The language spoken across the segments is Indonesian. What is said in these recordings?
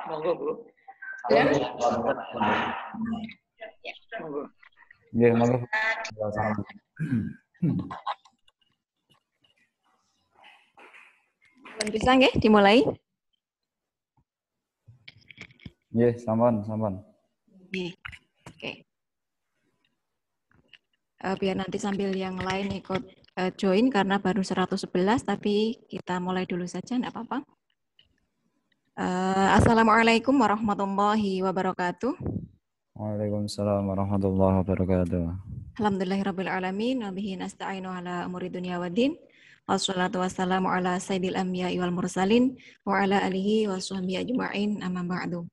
Monggo, Bu. Ya. Monggo. Nggih, monggo. Bisa nggih dimulai? Nggih, sampun. Oke. Biar nanti sambil yang lain ikut join karena baru 111, tapi kita mulai dulu saja, enggak apa-apa. Assalamualaikum warahmatullahi wabarakatuh. Waalaikumsalam warahmatullahi wabarakatuh. Alhamdulillahirrabbilalamin, wabihi nasta'inu ala umuri dunia waddin. Wassalatu wassalamu ala sayyidil anbiya'i wal mursalin, wa ala alihi wa sahbihi ajma'in, amma ba'du.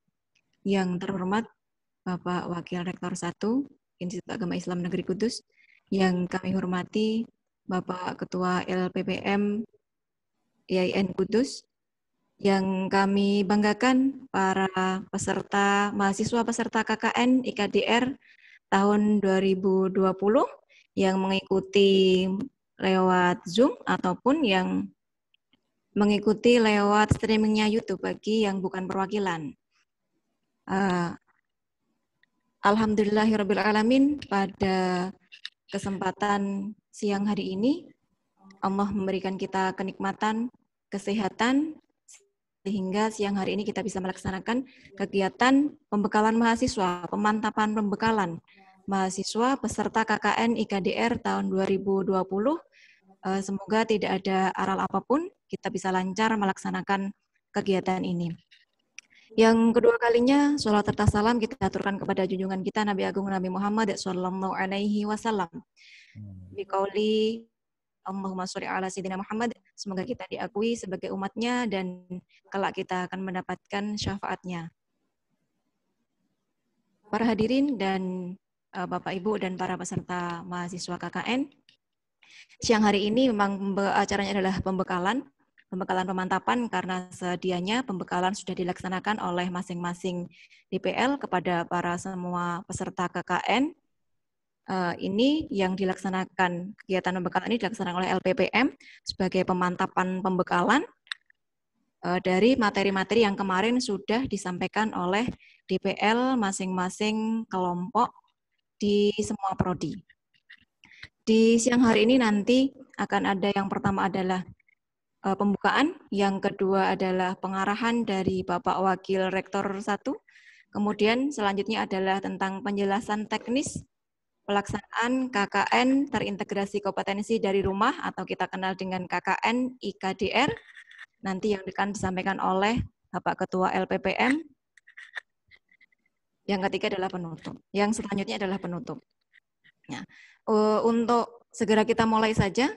Yang terhormat Bapak Wakil Rektor 1 Institut Agama Islam Negeri Kudus, yang kami hormati Bapak Ketua LPPM IAIN Kudus, yang kami banggakan para mahasiswa peserta KKN IKDR tahun 2020 yang mengikuti lewat Zoom ataupun yang mengikuti lewat streamingnya YouTube bagi yang bukan perwakilan. Alhamdulillahirrabbilalamin, pada kesempatan siang hari ini Allah memberikan kita kenikmatan, kesehatan, sehingga siang hari ini kita bisa melaksanakan kegiatan pembekalan mahasiswa, pemantapan pembekalan mahasiswa peserta KKN IKDR tahun 2020. Semoga tidak ada aral apapun, kita bisa lancar melaksanakan kegiatan ini. Yang kedua kalinya, sholawat serta salam kita aturkan kepada junjungan kita Nabi Agung Nabi Muhammad sallallahu alaihi wasallam. Biqauli Allahumma sholli ala sayyidina Muhammad, semoga kita diakui sebagai umatnya dan kelak kita akan mendapatkan syafaatnya. Para hadirin dan Bapak Ibu dan para peserta mahasiswa KKN, siang hari ini memang acaranya adalah pembekalan pemantapan, karena sedianya pembekalan sudah dilaksanakan oleh masing-masing DPL kepada para semua peserta KKN. Ini yang dilaksanakan, kegiatan pembekalan ini dilaksanakan oleh LPPM sebagai pemantapan pembekalan dari materi-materi yang kemarin sudah disampaikan oleh DPL masing-masing kelompok di semua prodi. Di siang hari ini nanti akan ada yang pertama adalah pembukaan, yang kedua adalah pengarahan dari Bapak Wakil Rektor 1, kemudian selanjutnya adalah tentang penjelasan teknis pelaksanaan KKN terintegrasi kompetensi dari rumah atau kita kenal dengan KKN IKDR, nanti yang akan disampaikan oleh Bapak Ketua LPPM. Yang ketiga adalah penutup. Yang selanjutnya adalah penutup. Nah, untuk segera kita mulai saja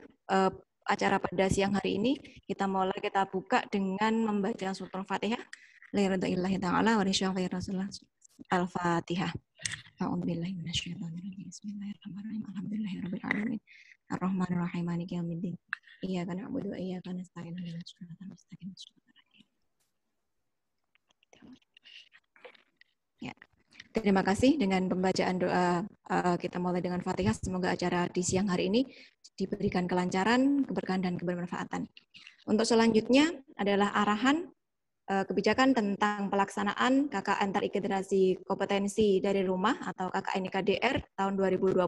acara pada siang hari ini, kita buka dengan membaca surah Al-Fatihah. Liridaillahi ta'ala wa lisyafi Rasulullah. Al-Fatihah. A'udzubillahi minasyaitonirrajim. Bismillahirrahmanirrahim. Alhamdulillahirabbil alamin. Arrahmanirrahim. Maliki yaumiddin. Iyyaka na'budu wa iyyaka nasta'in. Ihdinas siratal mustaqim. Ya. Terima kasih. Dengan pembacaan doa kita mulai dengan Fatihah. Semoga acara di siang hari ini diberikan kelancaran, keberkahan dan kebermanfaatan. Untuk selanjutnya adalah arahan kebijakan tentang pelaksanaan KKN terintegrasi kompetensi dari rumah atau KKN IKDR tahun 2020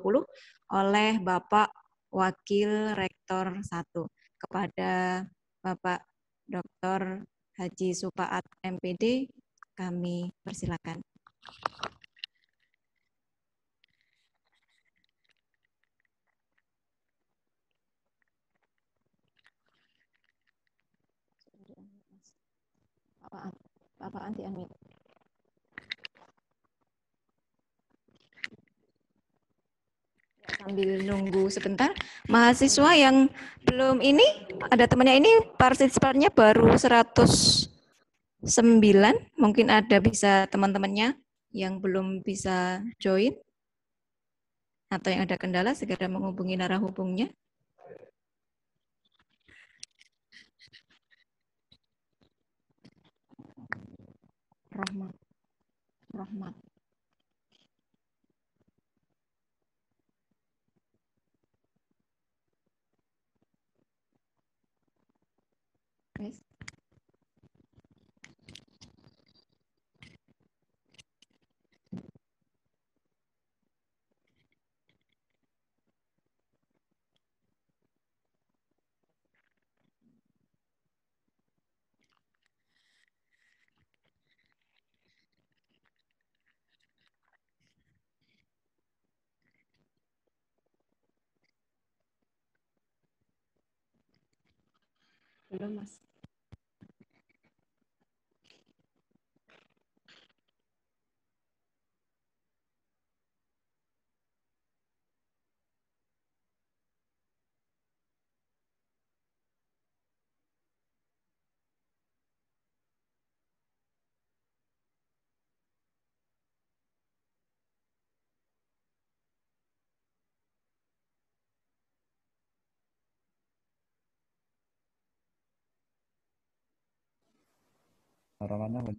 oleh Bapak Wakil Rektor 1 kepada Bapak Dr. Haji Supaat MPD, kami persilakan. Bapak Anti Amin. Sambil nunggu sebentar, mahasiswa yang belum ini, ada temannya ini partisipannya baru 109, mungkin ada bisa teman-temannya yang belum bisa join, atau yang ada kendala segera menghubungi narah hubungnya. Rahmat. Belum, Mas. Harapannya apa?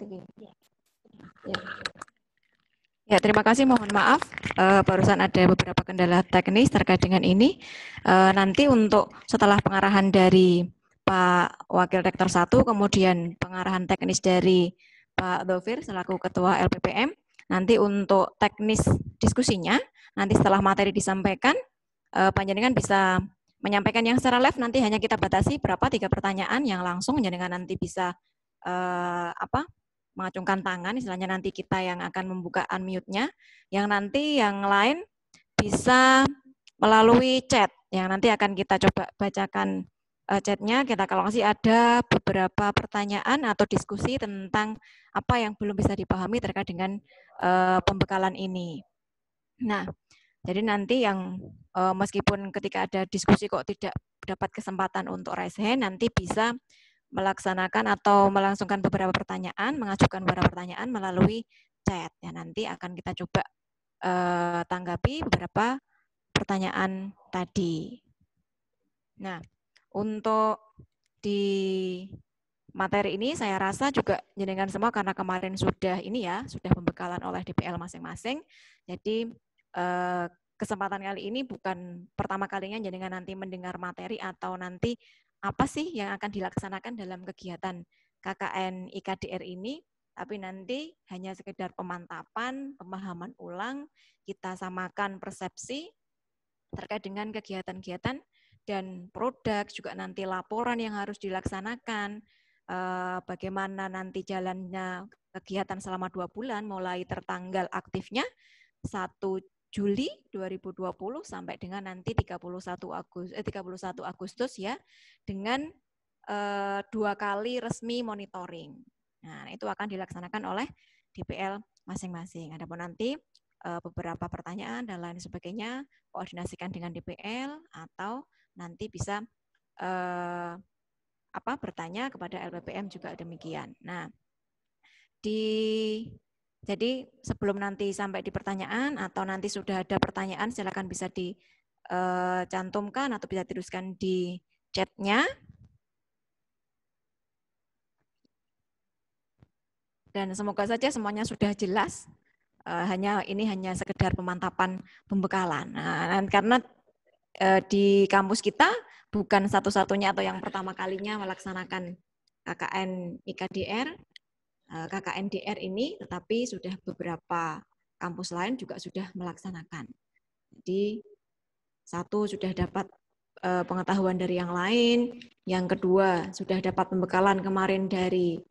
Oke. Ya. Ya, terima kasih. Mohon maaf, barusan ada beberapa kendala teknis terkait dengan ini. Nanti untuk setelah pengarahan dari Pak Wakil Rektor 1, kemudian pengarahan teknis dari Pak Dhofir selaku Ketua LPPM, nanti untuk teknis diskusinya, nanti setelah materi disampaikan, panjenengan bisa menyampaikan yang secara live, nanti hanya kita batasi berapa 3 pertanyaan yang langsung, panjenengan nanti bisa mengacungkan tangan, istilahnya nanti kita yang akan membuka unmute-nya, yang nanti yang lain bisa melalui chat, yang nanti akan kita coba bacakan chatnya. Kita kalau masih ada beberapa pertanyaan atau diskusi tentang apa yang belum bisa dipahami terkait dengan pembekalan ini. Nah, jadi nanti yang meskipun ketika ada diskusi kok tidak dapat kesempatan untuk raise hand, nanti bisa melaksanakan atau melangsungkan beberapa pertanyaan, mengajukan beberapa pertanyaan melalui chat. Ya, nanti akan kita coba tanggapi beberapa pertanyaan tadi. Nah, untuk di materi ini saya rasa juga jenengan semua karena kemarin sudah sudah pembekalan oleh DPL masing-masing. Jadi kesempatan kali ini bukan pertama kalinya jenengan nanti mendengar materi atau nanti apa sih yang akan dilaksanakan dalam kegiatan KKN IKDR ini, tapi nanti hanya sekedar pemantapan, pemahaman ulang, kita samakan persepsi terkait dengan kegiatan-kegiatan dan produk, juga nanti laporan yang harus dilaksanakan, bagaimana nanti jalannya kegiatan selama 2 bulan, mulai tertanggal aktifnya 1 Juli 2020 sampai dengan nanti 31 Agustus ya, dengan 2 kali resmi monitoring. Nah, itu akan dilaksanakan oleh DPL masing-masing. Adapun nanti beberapa pertanyaan dan lain sebagainya koordinasikan dengan DPL atau nanti bisa bertanya kepada LPPM juga demikian. Nah, jadi sebelum nanti sampai di pertanyaan atau nanti sudah ada pertanyaan, silakan bisa dicantumkan atau bisa dituliskan di chatnya. Dan semoga saja semuanya sudah jelas. Ini hanya sekedar pemantapan pembekalan. Nah, karena di kampus kita bukan satu-satunya atau yang pertama kalinya melaksanakan KKN IKDR, KKN DR ini, tetapi sudah beberapa kampus lain juga sudah melaksanakan. Jadi satu sudah dapat pengetahuan dari yang lain, yang kedua sudah dapat pembekalan kemarin dari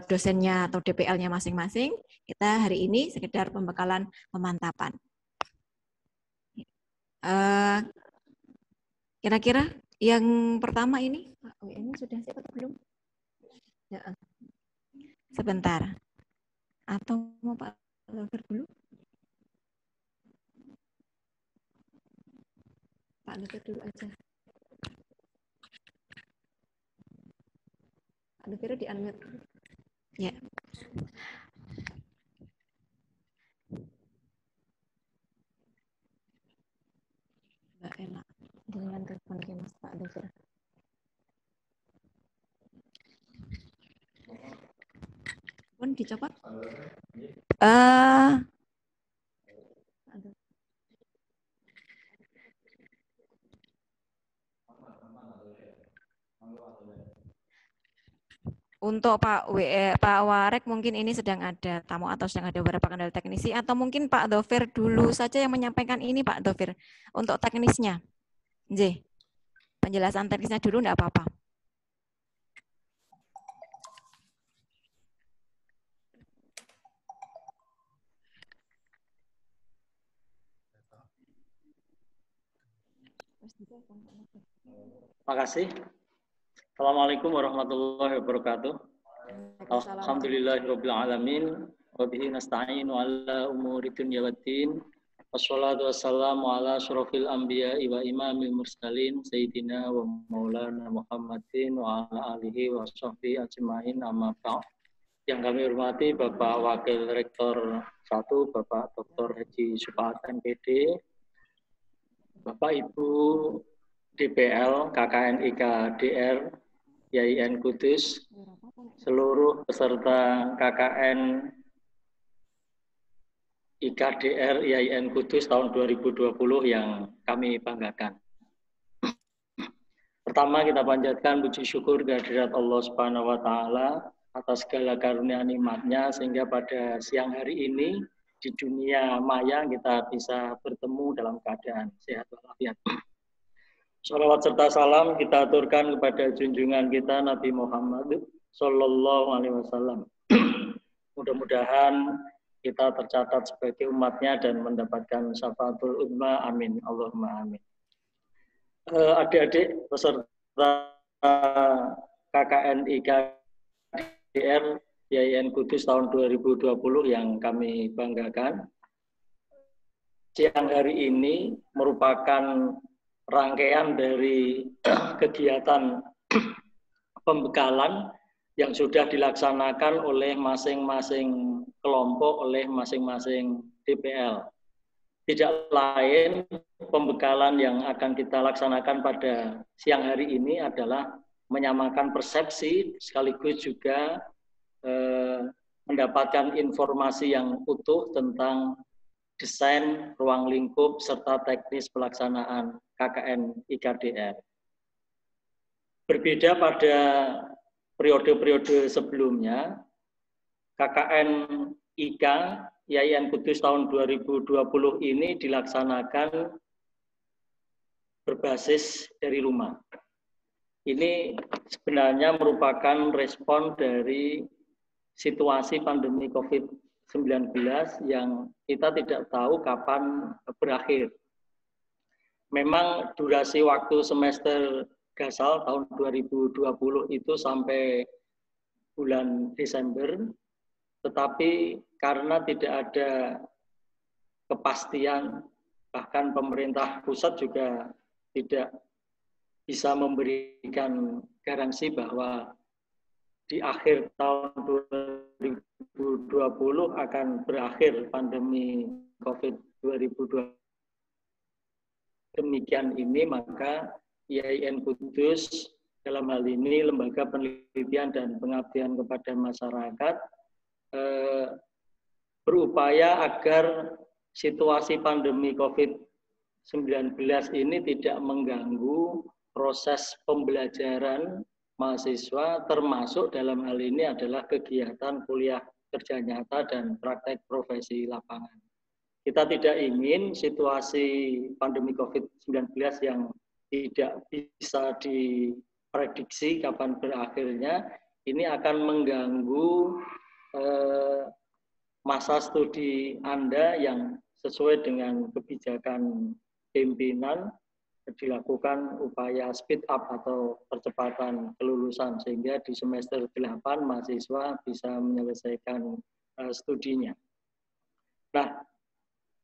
dosennya atau DPL-nya masing-masing. Kita hari ini sekedar pembekalan pemantapan. Kira-kira yang pertama ini, Pak WN sudah siap atau belum? Ya. Sebentar. Atau mau Pak Dhofir dulu? Pak Dhofir dulu aja. Pak Dhofir di unmute. Ya. Mbak Ella, dengan telepon ke Mas Pak Dhofir. Pun dicopot. Untuk Pak Warek mungkin ini sedang ada tamu atau sedang ada beberapa kendala teknisi, atau mungkin Pak Dhofir dulu saja yang menyampaikan ini, Pak Dhofir, untuk teknisnya. J, penjelasan teknisnya dulu enggak apa-apa. Terima kasih. Assalamualaikum warahmatullahi wabarakatuh. Alhamdulillahirabbil alamin wa bihi nasta'inu ala umuri dunya waddin. Wassalatu wassalamu ala asyrofil anbiya'i wa imamil mursalin sayyidina wa maulana Muhammadin wa ala alihi wa sahbihi ajma'in, amma ba'd. Yang kami hormati Bapak Wakil Rektor 1, Bapak Dr. Haji Supaat MPD, Bapak Ibu DPL KKN IKDR YIN Kudus, seluruh peserta KKN IKDR YIN Kudus tahun 2020 yang kami banggakan. Pertama, kita panjatkan puji syukur kehadirat Allah Subhanahu wa taala atas segala karunia nikmat-Nya sehingga pada siang hari ini di dunia maya kita bisa bertemu dalam keadaan sehat walafiat. Shalawat serta salam kita aturkan kepada junjungan kita Nabi Muhammad Sallallahu Alaihi Wasallam. Mudah-mudahan kita tercatat sebagai umatnya dan mendapatkan syafaatul uzma. Amin. Allahumma amin. Adik-adik peserta KKN IKDR YIN Kudus tahun 2020 yang kami banggakan. Siang hari ini merupakan rangkaian dari kegiatan pembekalan yang sudah dilaksanakan oleh masing-masing kelompok, oleh masing-masing DPL. Tidak lain, pembekalan yang akan kita laksanakan pada siang hari ini adalah menyamakan persepsi, sekaligus juga mendapatkan informasi yang utuh tentang desain ruang lingkup serta teknis pelaksanaan KKN IKDR. Berbeda pada periode-periode sebelumnya, KKN IK YIN Kudus tahun 2020 ini dilaksanakan berbasis dari rumah. Ini sebenarnya merupakan respon dari situasi pandemi COVID-19 yang kita tidak tahu kapan berakhir. Memang durasi waktu semester Gasal tahun 2020 itu sampai bulan Desember, tetapi karena tidak ada kepastian, bahkan pemerintah pusat juga tidak bisa memberikan garansi bahwa di akhir tahun 2020 akan berakhir pandemi COVID-2020. Demikian ini, maka YIN Kudus dalam hal ini Lembaga Penelitian dan Pengabdian kepada Masyarakat berupaya agar situasi pandemi COVID-19 ini tidak mengganggu proses pembelajaran mahasiswa, termasuk dalam hal ini adalah kegiatan kuliah kerja nyata dan praktek profesi lapangan. Kita tidak ingin situasi pandemi COVID-19 yang tidak bisa diprediksi kapan berakhirnya, ini akan mengganggu masa studi Anda yang sesuai dengan kebijakan pimpinan, dilakukan upaya speed up atau percepatan kelulusan sehingga di semester 8 mahasiswa bisa menyelesaikan studinya. Nah,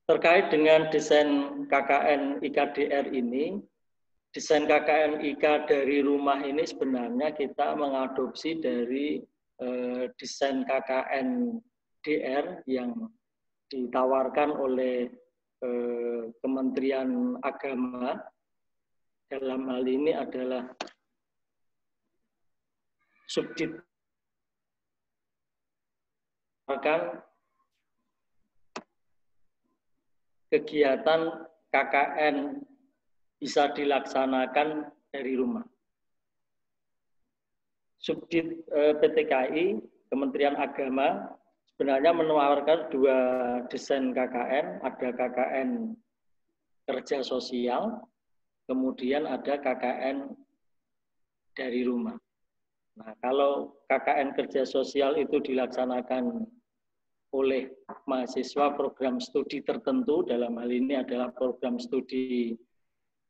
terkait dengan desain KKN IKDR ini, desain KKN IK dari rumah ini sebenarnya kita mengadopsi dari desain KKN DR yang ditawarkan oleh Kementerian Agama. Dalam hal ini adalah Subdit kegiatan KKN bisa dilaksanakan dari rumah. Subdit PTKI, Kementerian Agama, sebenarnya menawarkan dua desain KKN, ada KKN kerja sosial, kemudian ada KKN dari rumah. Nah, kalau KKN kerja sosial itu dilaksanakan oleh mahasiswa program studi tertentu, dalam hal ini adalah program studi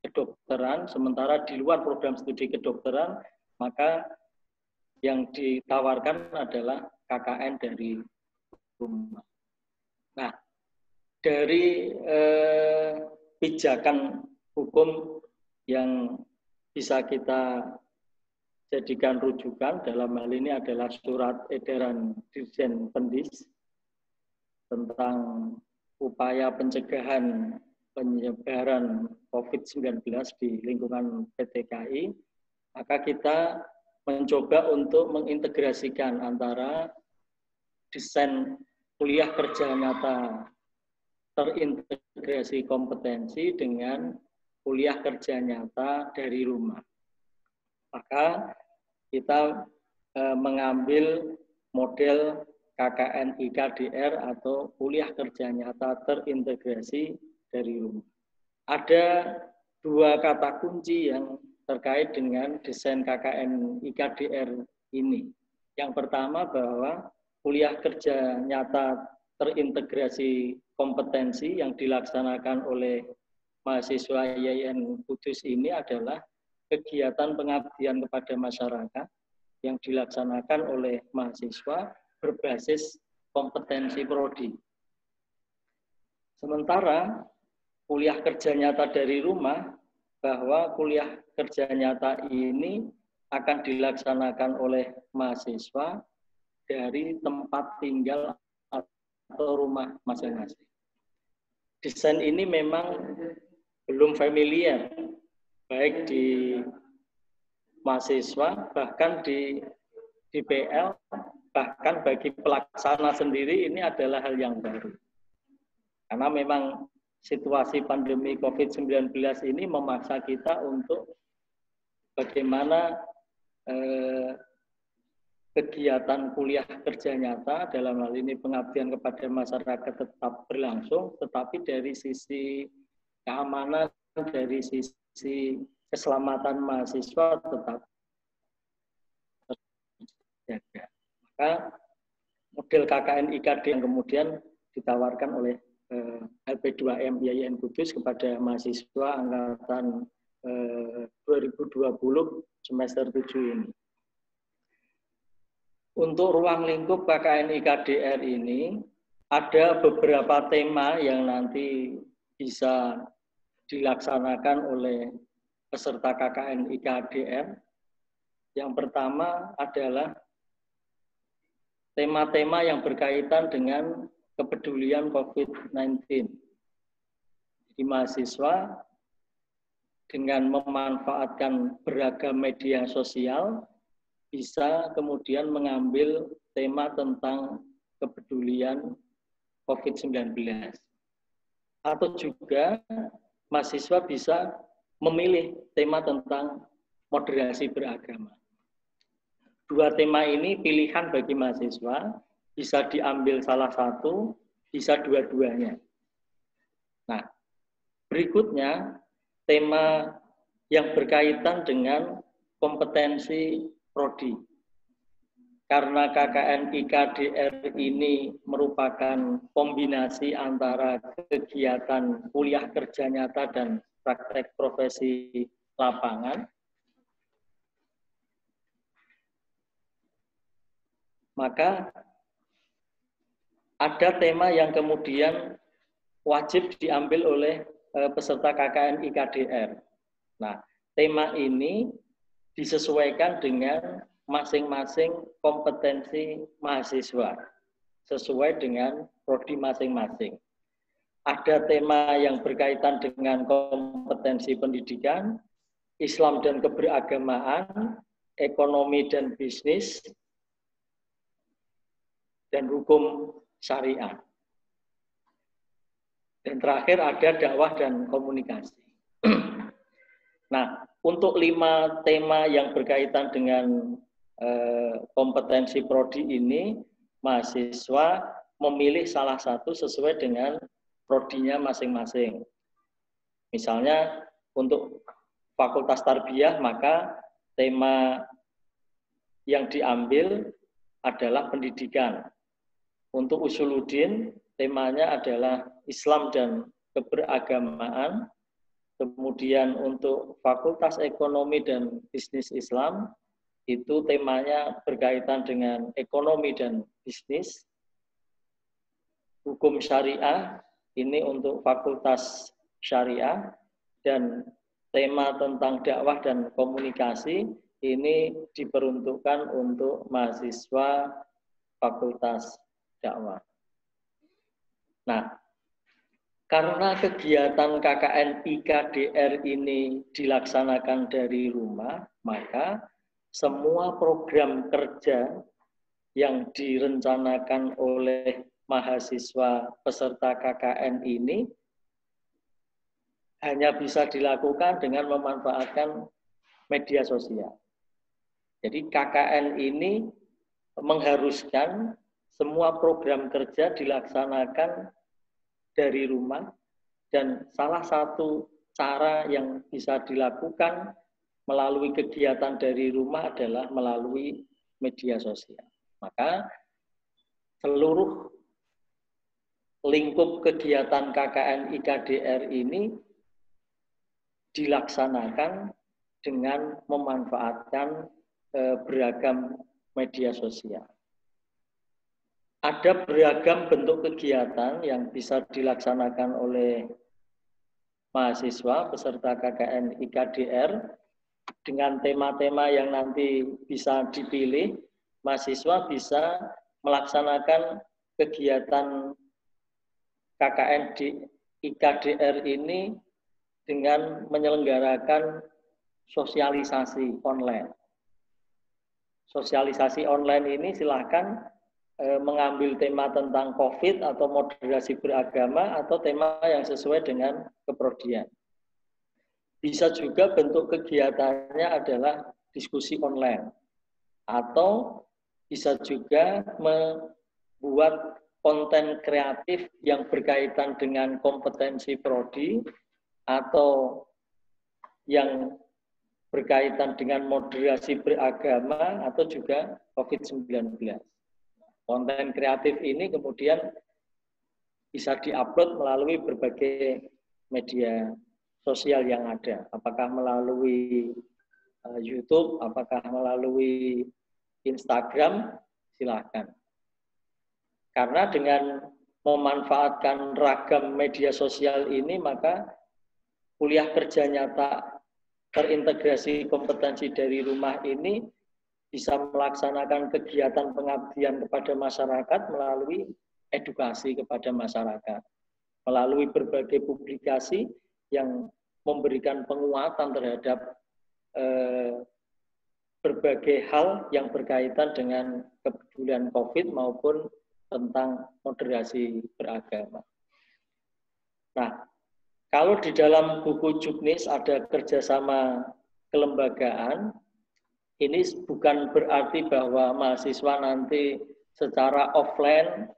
kedokteran, sementara di luar program studi kedokteran, maka yang ditawarkan adalah KKN dari rumah. Nah, dari pijakan hukum yang bisa kita jadikan rujukan dalam hal ini adalah surat edaran Dirjen Pendis tentang upaya pencegahan penyebaran COVID-19 di lingkungan PTKI, maka kita mencoba untuk mengintegrasikan antara desain kuliah kerja nyata terintegrasi kompetensi dengan kuliah kerja nyata dari rumah. Maka kita mengambil model KKN IKDR atau kuliah kerja nyata terintegrasi dari rumah. Ada dua kata kunci yang terkait dengan desain KKN IKDR ini. Yang pertama bahwa kuliah kerja nyata terintegrasi kompetensi yang dilaksanakan oleh mahasiswa IAIN Kudus ini adalah kegiatan pengabdian kepada masyarakat yang dilaksanakan oleh mahasiswa berbasis kompetensi prodi. Sementara kuliah kerja nyata dari rumah, bahwa kuliah kerja nyata ini akan dilaksanakan oleh mahasiswa dari tempat tinggal atau rumah masing-masing. Desain ini memang belum familiar, baik di mahasiswa, bahkan di DPL, bahkan bagi pelaksana sendiri ini adalah hal yang baru. Karena memang situasi pandemi COVID-19 ini memaksa kita untuk bagaimana kegiatan kuliah kerja nyata dalam hal ini pengabdian kepada masyarakat tetap berlangsung, tetapi dari sisi keamanan, dari sisi keselamatan mahasiswa tetap terjaga. Maka model KKN IKD yang kemudian ditawarkan oleh LP2M IAIN Kudus kepada mahasiswa angkatan 2020 semester 7 ini. Untuk ruang lingkup KKN IKDR ini ada beberapa tema yang nanti bisa dilaksanakan oleh peserta KKN IKDR. Yang pertama adalah tema-tema yang berkaitan dengan kepedulian COVID-19. Di mahasiswa dengan memanfaatkan beragam media sosial bisa kemudian mengambil tema tentang kepedulian COVID-19. Atau juga mahasiswa bisa memilih tema tentang moderasi beragama. Dua tema ini pilihan bagi mahasiswa, bisa diambil salah satu, bisa dua-duanya. Nah, berikutnya tema yang berkaitan dengan kompetensi prodi. Karena KKN IKDR ini merupakan kombinasi antara kegiatan kuliah kerja nyata dan praktek profesi lapangan, maka ada tema yang kemudian wajib diambil oleh peserta KKN IKDR. Nah, tema ini disesuaikan dengan masing-masing kompetensi mahasiswa, sesuai dengan prodi masing-masing. Ada tema yang berkaitan dengan kompetensi pendidikan, Islam dan keberagamaan, ekonomi dan bisnis, dan hukum syariah. Dan terakhir ada dakwah dan komunikasi. Nah, untuk 5 tema yang berkaitan dengan kompetensi prodi ini, mahasiswa memilih salah satu sesuai dengan prodinya masing-masing. Misalnya untuk Fakultas Tarbiyah, maka tema yang diambil adalah pendidikan. Untuk Usuluddin, temanya adalah Islam dan keberagamaan. Kemudian untuk Fakultas Ekonomi dan Bisnis Islam, itu temanya berkaitan dengan ekonomi dan bisnis. Hukum syariah, ini untuk Fakultas Syariah. Dan tema tentang dakwah dan komunikasi, ini diperuntukkan untuk mahasiswa Fakultas Dakwah. Nah, karena kegiatan KKN IKDR ini dilaksanakan dari rumah, maka semua program kerja yang direncanakan oleh mahasiswa peserta KKN ini hanya bisa dilakukan dengan memanfaatkan media sosial. Jadi KKN ini mengharuskan semua program kerja dilaksanakan dari rumah, dan salah satu cara yang bisa dilakukan melalui kegiatan dari rumah adalah melalui media sosial. Maka seluruh lingkup kegiatan KKN IKDR ini dilaksanakan dengan memanfaatkan beragam media sosial. Ada beragam bentuk kegiatan yang bisa dilaksanakan oleh mahasiswa peserta KKN IKDR dengan tema-tema yang nanti bisa dipilih. Mahasiswa bisa melaksanakan kegiatan KKN di IKDR ini dengan menyelenggarakan sosialisasi online. Sosialisasi online ini silakan mengambil tema tentang COVID atau moderasi beragama atau tema yang sesuai dengan keprodian. Bisa juga bentuk kegiatannya adalah diskusi online atau bisa juga membuat konten kreatif yang berkaitan dengan kompetensi prodi atau yang berkaitan dengan moderasi beragama atau juga COVID-19. Konten kreatif ini kemudian bisa diupload melalui berbagai media sosial yang ada. Apakah melalui YouTube, apakah melalui Instagram, silakan. Karena dengan memanfaatkan ragam media sosial ini, maka kuliah kerja nyata terintegrasi kompetensi dari rumah ini bisa melaksanakan kegiatan pengabdian kepada masyarakat melalui edukasi kepada masyarakat, melalui berbagai publikasi yang memberikan penguatan terhadap berbagai hal yang berkaitan dengan kepedulian COVID maupun tentang moderasi beragama. Nah, kalau di dalam buku Juknis ada kerjasama kelembagaan, ini bukan berarti bahwa mahasiswa nanti secara offline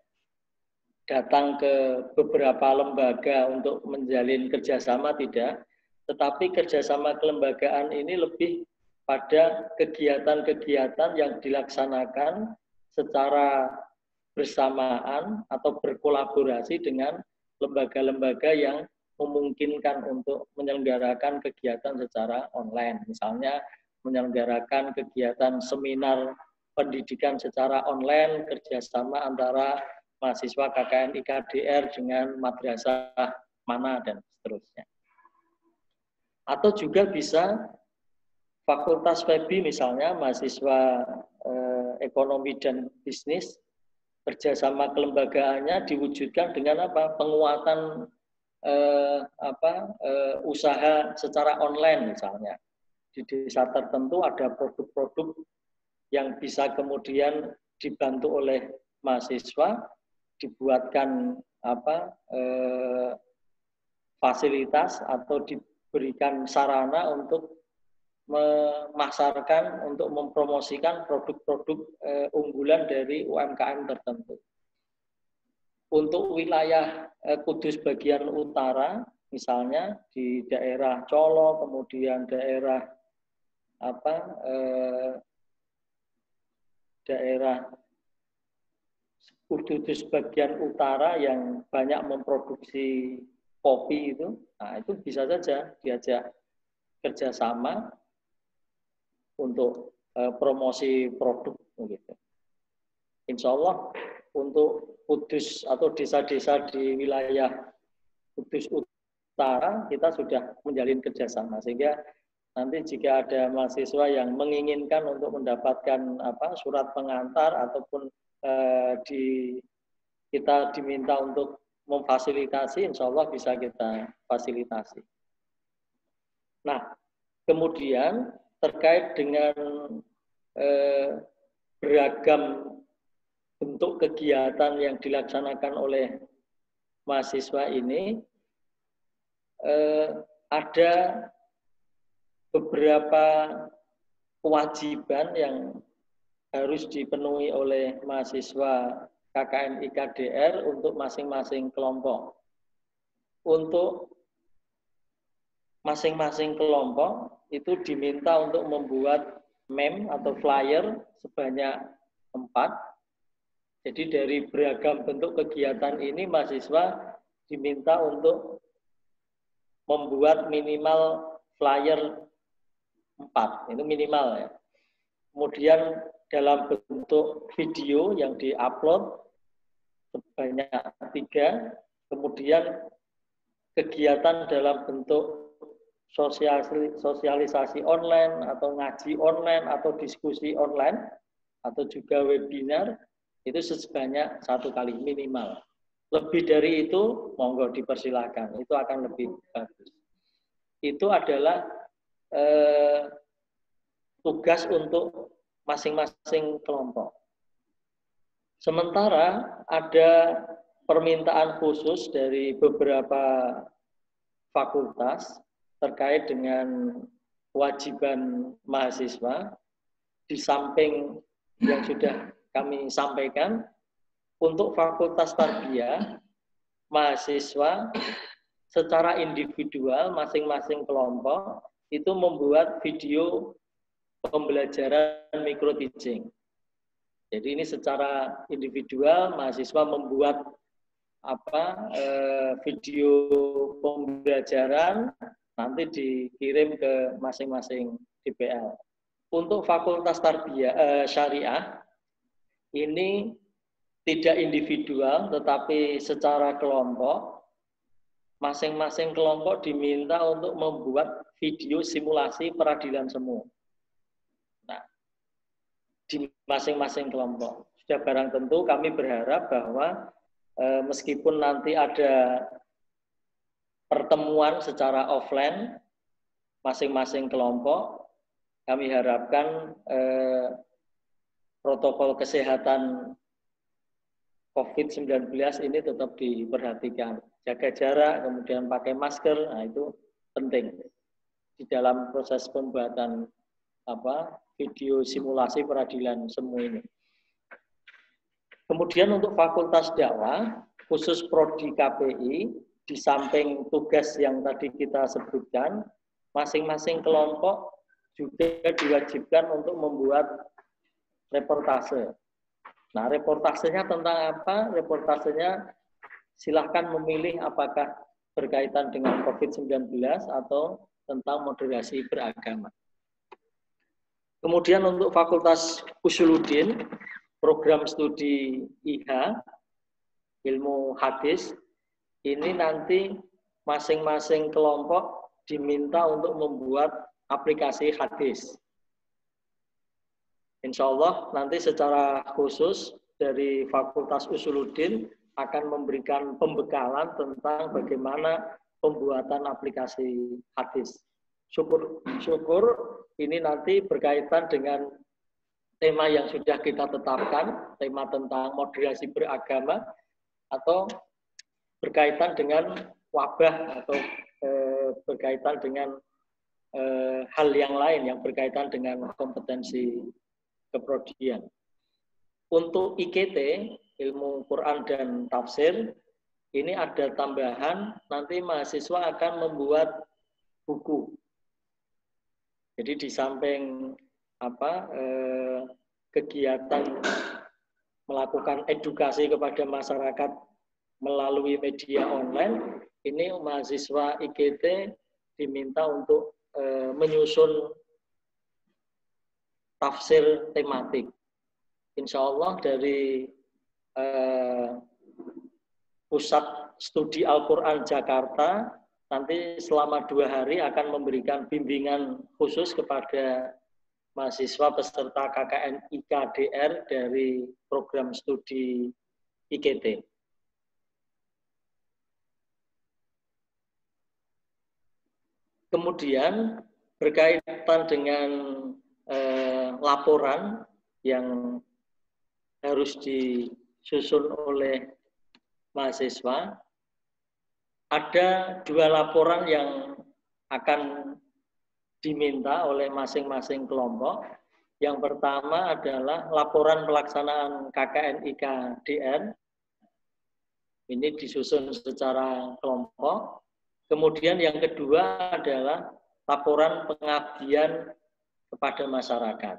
datang ke beberapa lembaga untuk menjalin kerjasama, tidak. Tetapi kerjasama kelembagaan ini lebih pada kegiatan-kegiatan yang dilaksanakan secara bersamaan atau berkolaborasi dengan lembaga-lembaga yang memungkinkan untuk menyelenggarakan kegiatan secara online. Misalnya menyelenggarakan kegiatan seminar pendidikan secara online, kerjasama antara mahasiswa KKN IKDR dengan madrasah mana dan seterusnya. Atau juga bisa Fakultas FEBI misalnya, mahasiswa ekonomi dan bisnis, kerjasama kelembagaannya diwujudkan dengan apa? Penguatan usaha secara online misalnya. Di desa tertentu ada produk-produk yang bisa kemudian dibantu oleh mahasiswa, dibuatkan fasilitas atau diberikan sarana untuk memasarkan, untuk mempromosikan produk-produk unggulan dari UMKM tertentu. Untuk wilayah Kudus bagian utara, misalnya di daerah Colo, kemudian daerah daerah Kudus bagian utara yang banyak memproduksi kopi itu, nah itu bisa saja diajak kerjasama untuk promosi produk begitu. Insya Allah untuk Kudus atau desa-desa di wilayah Kudus Utara kita sudah menjalin kerjasama, sehingga nanti jika ada mahasiswa yang menginginkan untuk mendapatkan surat pengantar ataupun kita diminta untuk memfasilitasi, insya Allah bisa kita fasilitasi. Nah, kemudian terkait dengan beragam bentuk kegiatan yang dilaksanakan oleh mahasiswa ini, ada beberapa kewajiban yang harus dipenuhi oleh mahasiswa KKN IKDR untuk masing-masing kelompok. Untuk masing-masing kelompok itu diminta untuk membuat meme atau flyer sebanyak 4. Jadi dari beragam bentuk kegiatan ini mahasiswa diminta untuk membuat minimal flyer 4. Itu minimal ya. Kemudian dalam bentuk video yang diupload sebanyak 3. Kemudian kegiatan dalam bentuk sosialisasi online atau ngaji online atau diskusi online atau juga webinar itu sebanyak 1 kali minimal. Lebih dari itu monggo dipersilakan, itu akan lebih bagus. Itu adalah tugas untuk masing-masing kelompok. Sementara ada permintaan khusus dari beberapa fakultas terkait dengan kewajiban mahasiswa, di samping yang sudah kami sampaikan, untuk Fakultas Tarbiyah, mahasiswa secara individual masing-masing kelompok itu membuat video pembelajaran micro teaching. Jadi ini secara individual mahasiswa membuat video pembelajaran, nanti dikirim ke masing-masing DPL. Untuk Fakultas Tarbiyah Syariah ini tidak individual tetapi secara kelompok, masing-masing kelompok diminta untuk membuat video simulasi peradilan semu. Nah, di masing-masing kelompok. Sudah barang tentu kami berharap bahwa meskipun nanti ada pertemuan secara offline masing-masing kelompok, kami harapkan protokol kesehatan COVID-19 ini tetap diperhatikan. Jaga jarak, kemudian pakai masker, nah itu penting di dalam proses pembuatan video simulasi peradilan semu ini. Kemudian untuk Fakultas Dakwah, khusus Prodi KPI, di samping tugas yang tadi kita sebutkan, masing-masing kelompok juga diwajibkan untuk membuat reportase. Nah, reportasenya tentang apa? Reportasenya silahkan memilih apakah berkaitan dengan COVID-19 atau tentang moderasi beragama. Kemudian untuk Fakultas Usuluddin, program studi IH, ilmu hadis, ini nanti masing-masing kelompok diminta untuk membuat aplikasi hadis. Insya Allah nanti secara khusus dari Fakultas Usuluddin akan memberikan pembekalan tentang bagaimana pembuatan aplikasi hadis. Syukur ini nanti berkaitan dengan tema yang sudah kita tetapkan, tema tentang moderasi beragama, atau berkaitan dengan wabah, atau berkaitan dengan hal yang lain yang berkaitan dengan kompetensi keprodian. Untuk IKT, ilmu Quran dan tafsir, ini ada tambahan, nanti mahasiswa akan membuat buku. Jadi di samping kegiatan melakukan edukasi kepada masyarakat melalui media online, ini mahasiswa IKT diminta untuk menyusun tafsir tematik. Insya Allah dari Pusat Studi Al-Quran Jakarta nanti selama 2 hari akan memberikan bimbingan khusus kepada mahasiswa peserta KKN IKDR dari program studi IKT. Kemudian berkaitan dengan laporan yang harus disusun oleh mahasiswa. Ada 2 laporan yang akan diminta oleh masing-masing kelompok. Yang pertama adalah laporan pelaksanaan KKN IKDR. Ini disusun secara kelompok. Kemudian yang kedua adalah laporan pengabdian kepada masyarakat.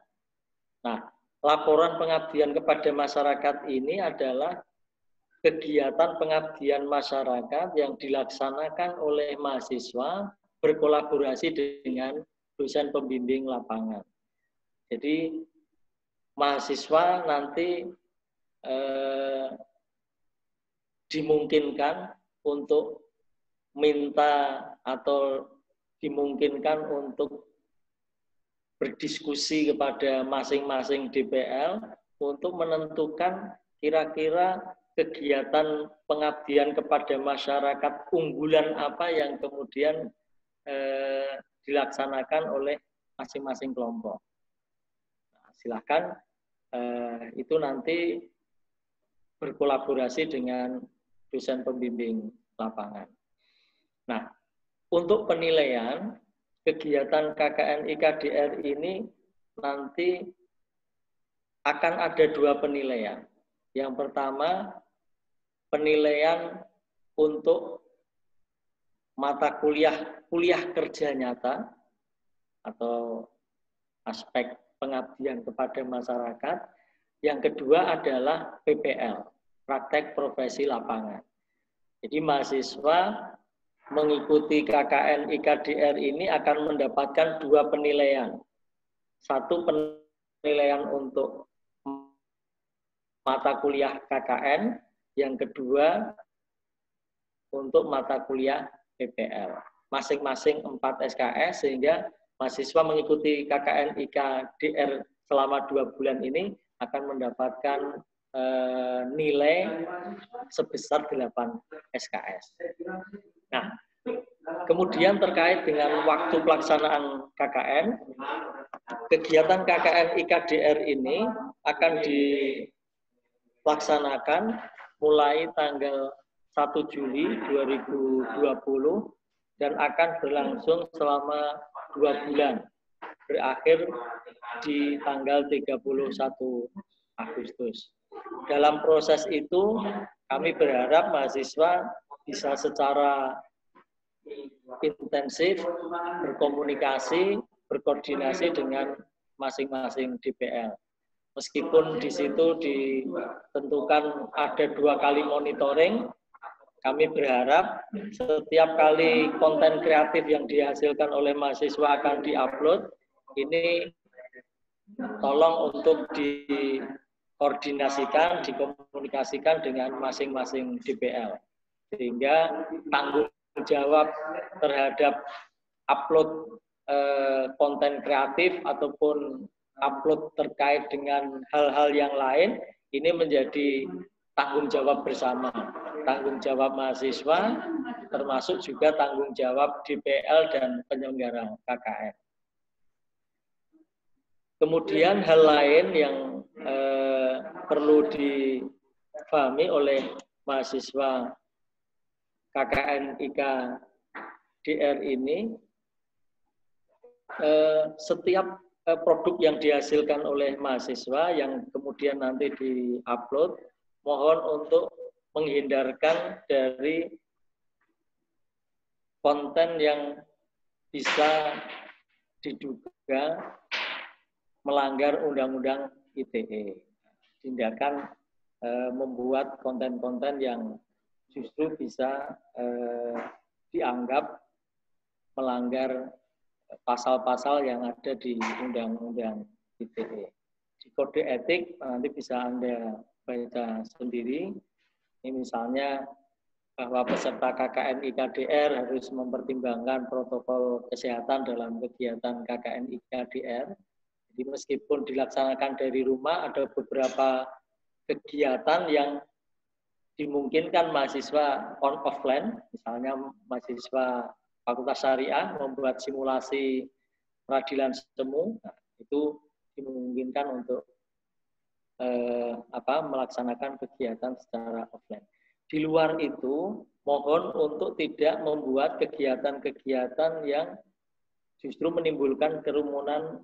Nah, laporan pengabdian kepada masyarakat ini adalah kegiatan pengabdian masyarakat yang dilaksanakan oleh mahasiswa berkolaborasi dengan dosen pembimbing lapangan. Jadi mahasiswa nanti dimungkinkan untuk minta atau dimungkinkan untuk berdiskusi kepada masing-masing DPL untuk menentukan kira-kira kegiatan pengabdian kepada masyarakat unggulan apa yang kemudian dilaksanakan oleh masing-masing kelompok. Nah, silakan itu nanti berkolaborasi dengan dosen pembimbing lapangan. Nah, untuk penilaian kegiatan KKN IKDR ini nanti akan ada 2 penilaian. Yang pertama, penilaian untuk mata kuliah kerja nyata atau aspek pengabdian kepada masyarakat. Yang kedua adalah PPL, praktek profesi lapangan. Jadi mahasiswa mengikuti KKN IKDR ini akan mendapatkan 2 penilaian. Satu penilaian untuk mata kuliah KKN, yang kedua untuk mata kuliah PPL. Masing-masing 4 SKS, sehingga mahasiswa mengikuti KKN IKDR selama 2 bulan ini akan mendapatkan nilai sebesar 8 SKS. Nah, kemudian terkait dengan waktu pelaksanaan KKN, kegiatan KKN IKDR ini akan dilaksanakan mulai tanggal 1 Juli 2020 dan akan berlangsung selama 2 bulan, berakhir di tanggal 31 Agustus. Dalam proses itu, kami berharap mahasiswa bisa secara intensif berkomunikasi, berkoordinasi dengan masing-masing DPL. Meskipun di situ ditentukan ada 2 kali monitoring, kami berharap setiap kali konten kreatif yang dihasilkan oleh mahasiswa akan diupload, ini tolong untuk dikoordinasikan, dikomunikasikan dengan masing-masing DPL. Sehingga tanggung jawab terhadap upload konten kreatif ataupun upload terkait dengan hal-hal yang lain, ini menjadi tanggung jawab bersama. Tanggung jawab mahasiswa, termasuk juga tanggung jawab DPL dan penyelenggara KKN. Kemudian hal lain yang perlu dipahami oleh mahasiswa KKN IKDR ini, setiap produk yang dihasilkan oleh mahasiswa yang kemudian nanti di-upload, mohon untuk menghindarkan dari konten yang bisa diduga melanggar Undang-Undang ITE. Tindakan membuat konten-konten yang justru bisa dianggap melanggar pasal-pasal yang ada di Undang-Undang ITE. Di kode etik nanti bisa Anda baca sendiri. Ini misalnya bahwa peserta KKN IKDR harus mempertimbangkan protokol kesehatan dalam kegiatan KKN IKDR. Jadi meskipun dilaksanakan dari rumah, ada beberapa kegiatan yang dimungkinkan mahasiswa offline, misalnya mahasiswa Fakultas Syariah membuat simulasi peradilan semu. Nah, itu dimungkinkan untuk melaksanakan kegiatan secara offline. Di luar itu, mohon untuk tidak membuat kegiatan-kegiatan yang justru menimbulkan kerumunan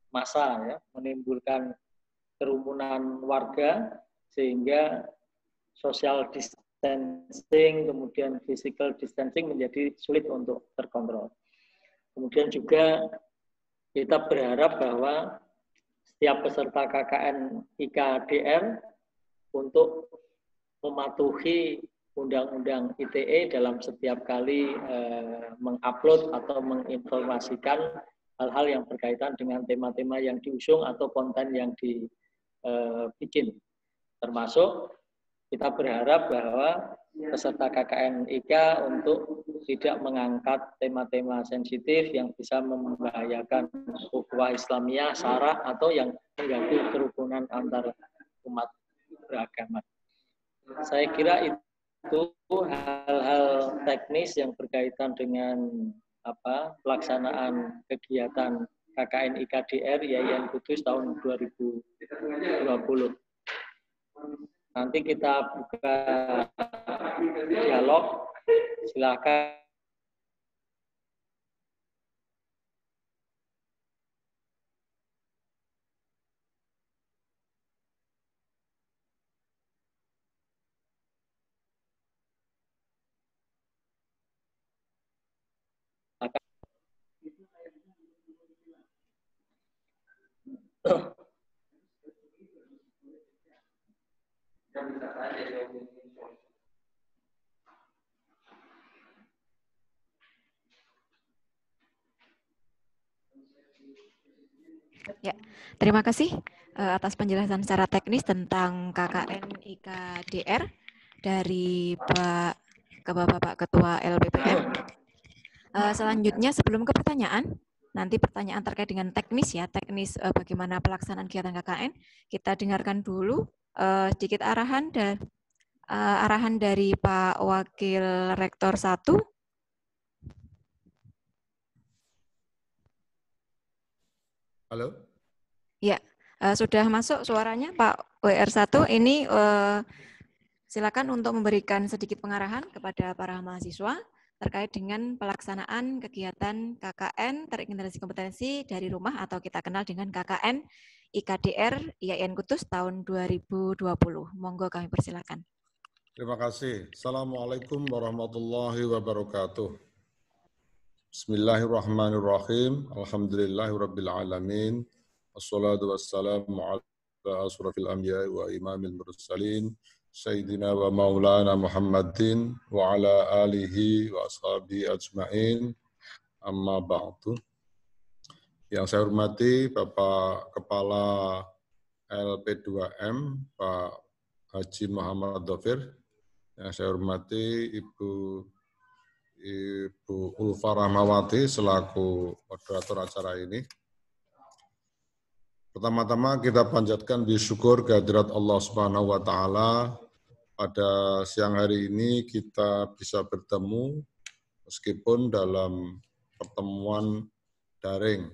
massa, ya, menimbulkan kerumunan warga, sehingga social distancing, kemudian physical distancing menjadi sulit untuk terkontrol. Kemudian juga kita berharap bahwa setiap peserta KKN IKDR untuk mematuhi Undang-Undang ITE dalam setiap kali mengupload atau menginformasikan hal-hal yang berkaitan dengan tema-tema yang diusung atau konten yang dibikin. Termasuk kita berharap bahwa peserta KKN IK untuk tidak mengangkat tema-tema sensitif yang bisa membahayakan ukhuwah Islamiyah, sara, atau yang mengganggu kerukunan antar umat beragama. Saya kira itu hal-hal teknis yang berkaitan dengan pelaksanaan kegiatan KKN IKDR YIN Kudus tahun 2020. Nanti kita buka dialog. Silakan. Ya, terima kasih atas penjelasan secara teknis tentang KKN IKDR dari Bapak Ketua LPPM. Selanjutnya sebelum ke pertanyaan, nanti pertanyaan terkait dengan teknis ya, teknis bagaimana pelaksanaan kegiatan KKN, kita dengarkan dulu sedikit arahan dari Pak Wakil Rektor 1. Halo? Ya, sudah masuk suaranya Pak WR1. Ini silakan untuk memberikan sedikit pengarahan kepada para mahasiswa terkait dengan pelaksanaan kegiatan KKN terintegrasi kompetensi dari rumah atau kita kenal dengan KKN IKDR YIN Kudus tahun 2020. Monggo kami persilakan. Terima kasih. Assalamualaikum warahmatullahi wabarakatuh. Bismillahirrahmanirrahim. Alhamdulillahirabbil alamin. Wassalatu wassalamu ala asrofil anbiya'i wa imamil mursalin. Sayyidina wa maulana Muhammadin wa ala alihi wa ashabihi ajma'in. Amma ba'du. Yang saya hormati Bapak Kepala LP2M, Pak Haji Muhammad Dhafir. Yang saya hormati Ibu Ulfa Rahmawati selaku moderator acara ini. Pertama-tama kita panjatkan syukur kehadirat Allah Subhanahu wa taala. Pada siang hari ini kita bisa bertemu meskipun dalam pertemuan daring.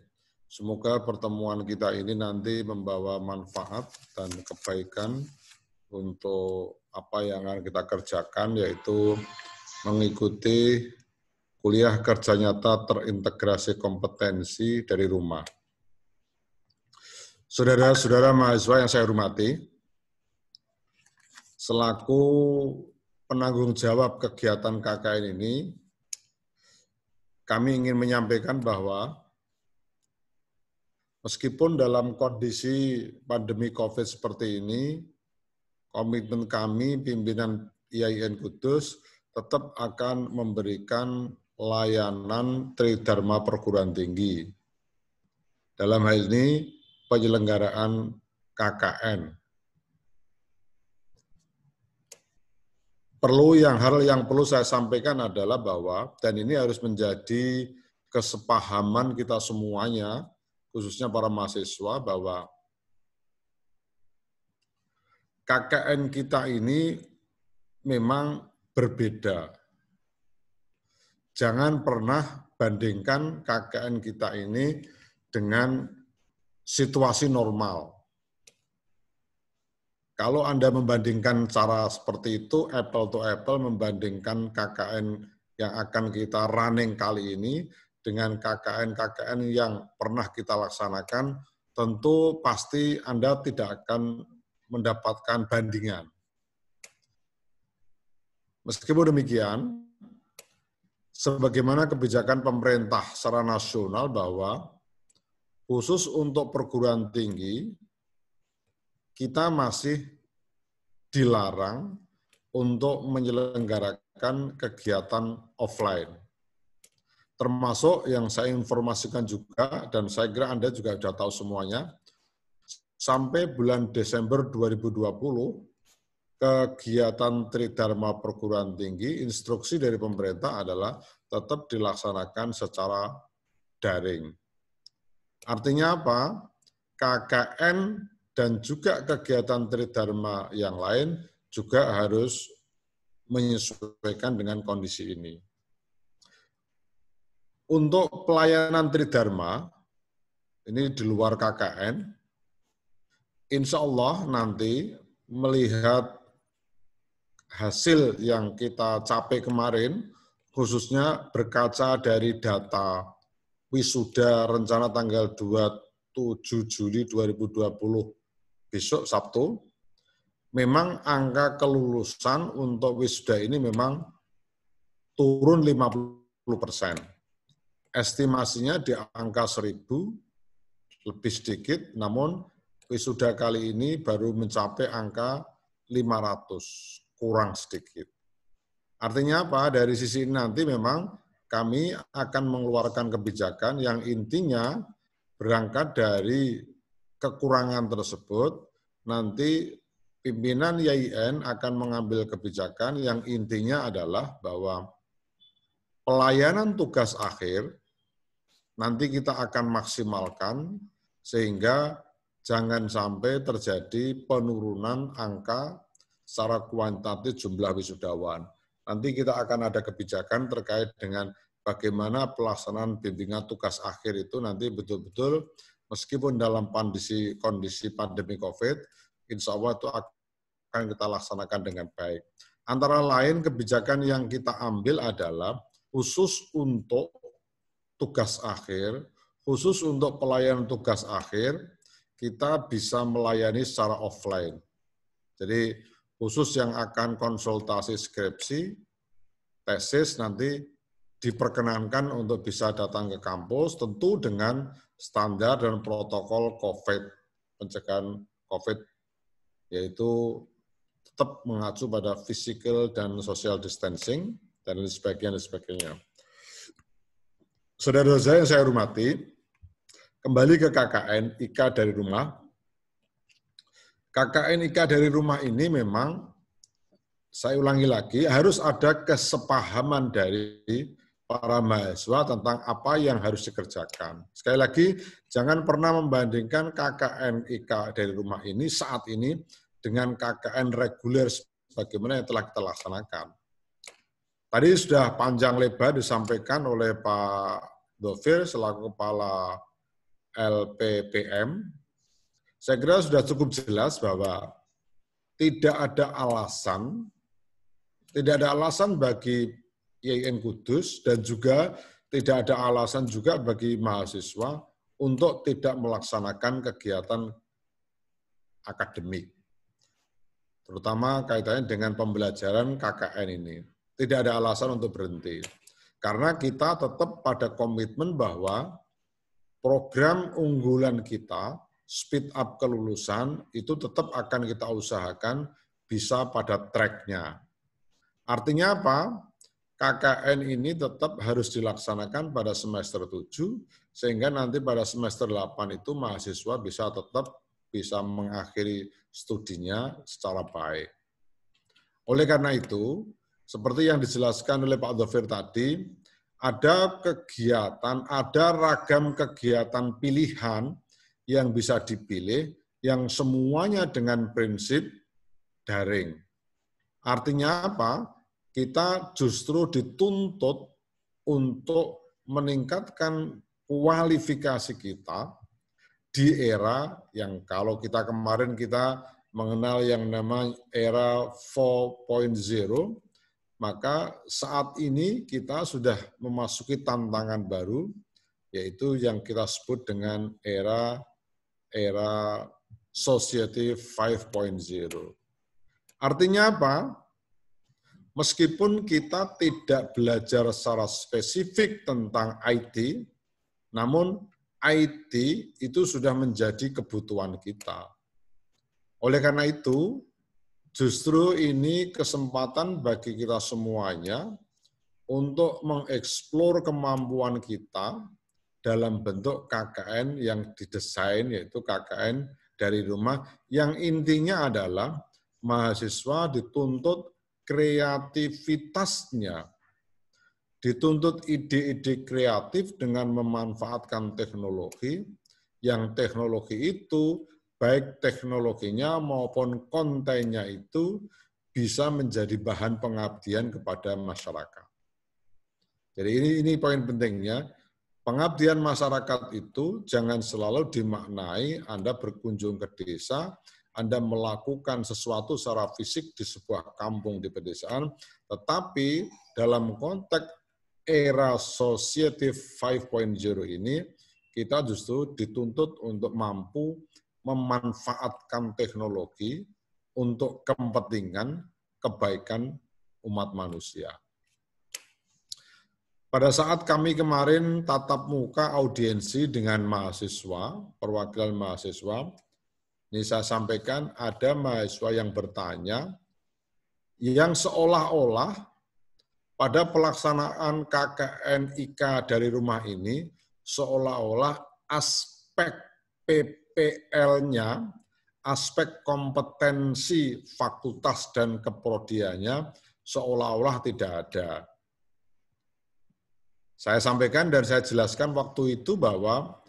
Semoga pertemuan kita ini nanti membawa manfaat dan kebaikan untuk apa yang akan kita kerjakan, yaitu mengikuti kuliah kerja nyata terintegrasi kompetensi dari rumah. Saudara-saudara mahasiswa yang saya hormati, selaku penanggung jawab kegiatan KKN ini, kami ingin menyampaikan bahwa meskipun dalam kondisi pandemi COVID seperti ini, komitmen kami pimpinan YIN Kudus tetap akan memberikan layanan Tridharma perguruan tinggi. Dalam hal ini penyelenggaraan KKN. Hal yang perlu saya sampaikan adalah bahwa, dan ini harus menjadi kesepahaman kita semuanya, khususnya para mahasiswa, bahwa KKN kita ini memang berbeda. Jangan pernah bandingkan KKN kita ini dengan situasi normal. Kalau Anda membandingkan cara seperti itu, apple to apple, membandingkan KKN yang akan kita running kali ini dengan KKN-KKN yang pernah kita laksanakan, tentu pasti Anda tidak akan mendapatkan bandingan. Meskipun demikian, sebagaimana kebijakan pemerintah secara nasional bahwa khusus untuk perguruan tinggi, kita masih dilarang untuk menyelenggarakan kegiatan offline. Termasuk yang saya informasikan juga, dan saya kira Anda juga sudah tahu semuanya, sampai bulan Desember 2020, kegiatan Tridharma perguruan tinggi, instruksi dari pemerintah adalah tetap dilaksanakan secara daring. Artinya apa? KKN dan juga kegiatan Tridharma yang lain juga harus menyesuaikan dengan kondisi ini. Untuk pelayanan Tridharma, ini di luar KKN, insya Allah nanti melihat hasil yang kita capai kemarin, khususnya berkaca dari data wisuda rencana tanggal 27 Juli 2020, besok Sabtu, memang angka kelulusan untuk wisuda ini memang turun 50%. Estimasinya di angka 1.000, lebih sedikit, namun wisuda kali ini baru mencapai angka 500, kurang sedikit. Artinya apa? Dari sisi ini nanti memang kami akan mengeluarkan kebijakan yang intinya berangkat dari kekurangan tersebut, nanti pimpinan YIN akan mengambil kebijakan yang intinya adalah bahwa pelayanan tugas akhir nanti kita akan maksimalkan sehingga jangan sampai terjadi penurunan angka secara kuantitatif jumlah wisudawan. Nanti kita akan ada kebijakan terkait dengan bagaimana pelaksanaan bimbingan tugas akhir itu nanti betul-betul meskipun dalam kondisi pandemi COVID, insya Allah itu akan kita laksanakan dengan baik. Antara lain kebijakan yang kita ambil adalah khusus untuk tugas akhir, khusus untuk pelayanan tugas akhir, kita bisa melayani secara offline. Jadi khusus yang akan konsultasi skripsi, tesis nanti diperkenankan untuk bisa datang ke kampus, tentu dengan standar dan protokol COVID, pencegahan COVID, yaitu tetap mengacu pada physical dan social distancing, dan sebagainya. Saudara-saudara yang saya hormati, kembali ke KKN IK dari rumah. KKN IK dari rumah ini memang, saya ulangi lagi, harus ada kesepahaman dari para mahasiswa tentang apa yang harus dikerjakan. Sekali lagi, jangan pernah membandingkan KKN IK dari rumah ini saat ini dengan KKN reguler sebagaimana yang telah kita laksanakan. Tadi sudah panjang lebar disampaikan oleh Pak Dovir selaku Kepala LPPM. Saya kira sudah cukup jelas bahwa tidak ada alasan bagi YIN Kudus dan juga tidak ada alasan juga bagi mahasiswa untuk tidak melaksanakan kegiatan akademik. Terutama kaitannya dengan pembelajaran KKN ini. Tidak ada alasan untuk berhenti. Karena kita tetap pada komitmen bahwa program unggulan kita, speed up kelulusan, itu tetap akan kita usahakan bisa pada track-nya. Artinya apa? KKN ini tetap harus dilaksanakan pada semester 7, sehingga nanti pada semester 8 itu mahasiswa bisa mengakhiri studinya secara baik. Oleh karena itu, seperti yang dijelaskan oleh Pak Dovir tadi, ada ragam kegiatan pilihan yang bisa dipilih, yang semuanya dengan prinsip daring. Artinya apa? Kita justru dituntut untuk meningkatkan kualifikasi kita di era yang kalau kita kemarin kita mengenal yang namanya era 4.0, maka saat ini kita sudah memasuki tantangan baru, yaitu yang kita sebut dengan era Society 5.0. Artinya apa? Meskipun kita tidak belajar secara spesifik tentang IT, namun IT itu sudah menjadi kebutuhan kita. Oleh karena itu, justru ini kesempatan bagi kita semuanya untuk mengeksplor kemampuan kita dalam bentuk KKN yang didesain, yaitu KKN dari rumah, yang intinya adalah mahasiswa dituntut kreativitasnya, dituntut ide-ide kreatif dengan memanfaatkan teknologi, yang teknologi itu, baik teknologinya maupun kontennya itu, bisa menjadi bahan pengabdian kepada masyarakat. Jadi ini poin pentingnya, pengabdian masyarakat itu jangan selalu dimaknai Anda berkunjung ke desa, Anda melakukan sesuatu secara fisik di sebuah kampung di pedesaan, tetapi dalam konteks era Society 5.0 ini, kita justru dituntut untuk mampu memanfaatkan teknologi untuk kepentingan kebaikan umat manusia. Pada saat kami kemarin tatap muka audiensi dengan mahasiswa, perwakilan mahasiswa, ini saya sampaikan ada mahasiswa yang bertanya, yang seolah-olah pada pelaksanaan KKN IK dari rumah ini, seolah-olah aspek PPL-nya, aspek kompetensi fakultas dan keprodiannya, seolah-olah tidak ada. Saya sampaikan dan saya jelaskan waktu itu bahwa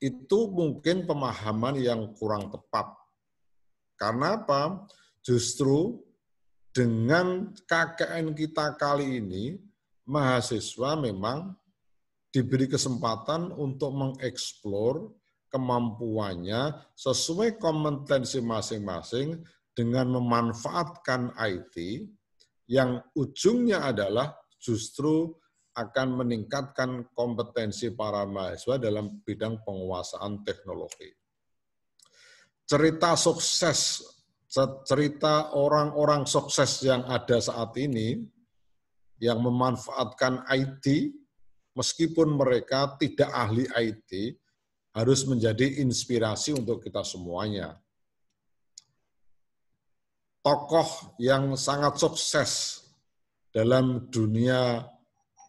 itu mungkin pemahaman yang kurang tepat. Karena apa? Justru dengan KKN kita kali ini, mahasiswa memang diberi kesempatan untuk mengeksplor kemampuannya sesuai kompetensi masing-masing dengan memanfaatkan IT yang ujungnya adalah justru akan meningkatkan kompetensi para mahasiswa dalam bidang penguasaan teknologi. Cerita sukses, cerita orang-orang sukses yang ada saat ini, yang memanfaatkan IT, meskipun mereka tidak ahli IT, harus menjadi inspirasi untuk kita semuanya. Tokoh yang sangat sukses dalam dunia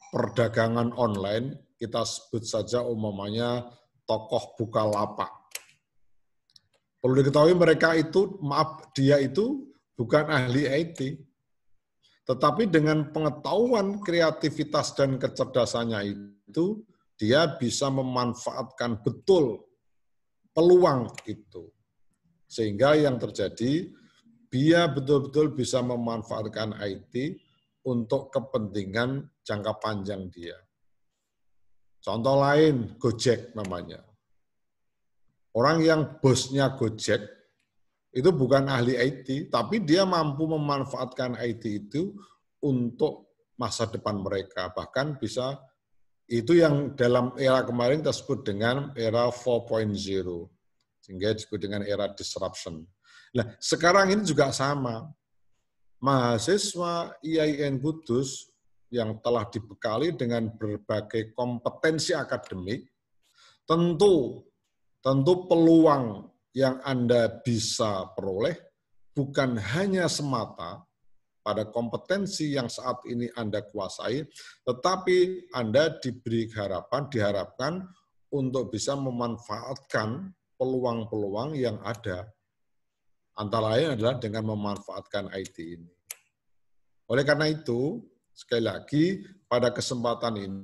perdagangan online, kita sebut saja umpamanya tokoh Bukalapak. Perlu diketahui mereka itu, dia itu bukan ahli IT, tetapi dengan pengetahuan, kreativitas, dan kecerdasannya itu, dia bisa memanfaatkan betul peluang itu. Sehingga yang terjadi, dia betul-betul bisa memanfaatkan IT untuk kepentingan jangka panjang dia. Contoh lain, Gojek namanya. Orang yang bosnya Gojek, itu bukan ahli IT, tapi dia mampu memanfaatkan IT itu untuk masa depan mereka. Bahkan bisa, itu yang dalam era kemarin kita sebut dengan era 4.0. Sehingga disebut dengan era disruption. Nah, sekarang ini juga sama. Mahasiswa IAIN Kudus yang telah dibekali dengan berbagai kompetensi akademik, tentu peluang yang Anda bisa peroleh bukan hanya semata pada kompetensi yang saat ini Anda kuasai, tetapi Anda diharapkan untuk bisa memanfaatkan peluang-peluang yang ada. Antara lain adalah dengan memanfaatkan IT ini. Oleh karena itu, sekali lagi, pada kesempatan ini,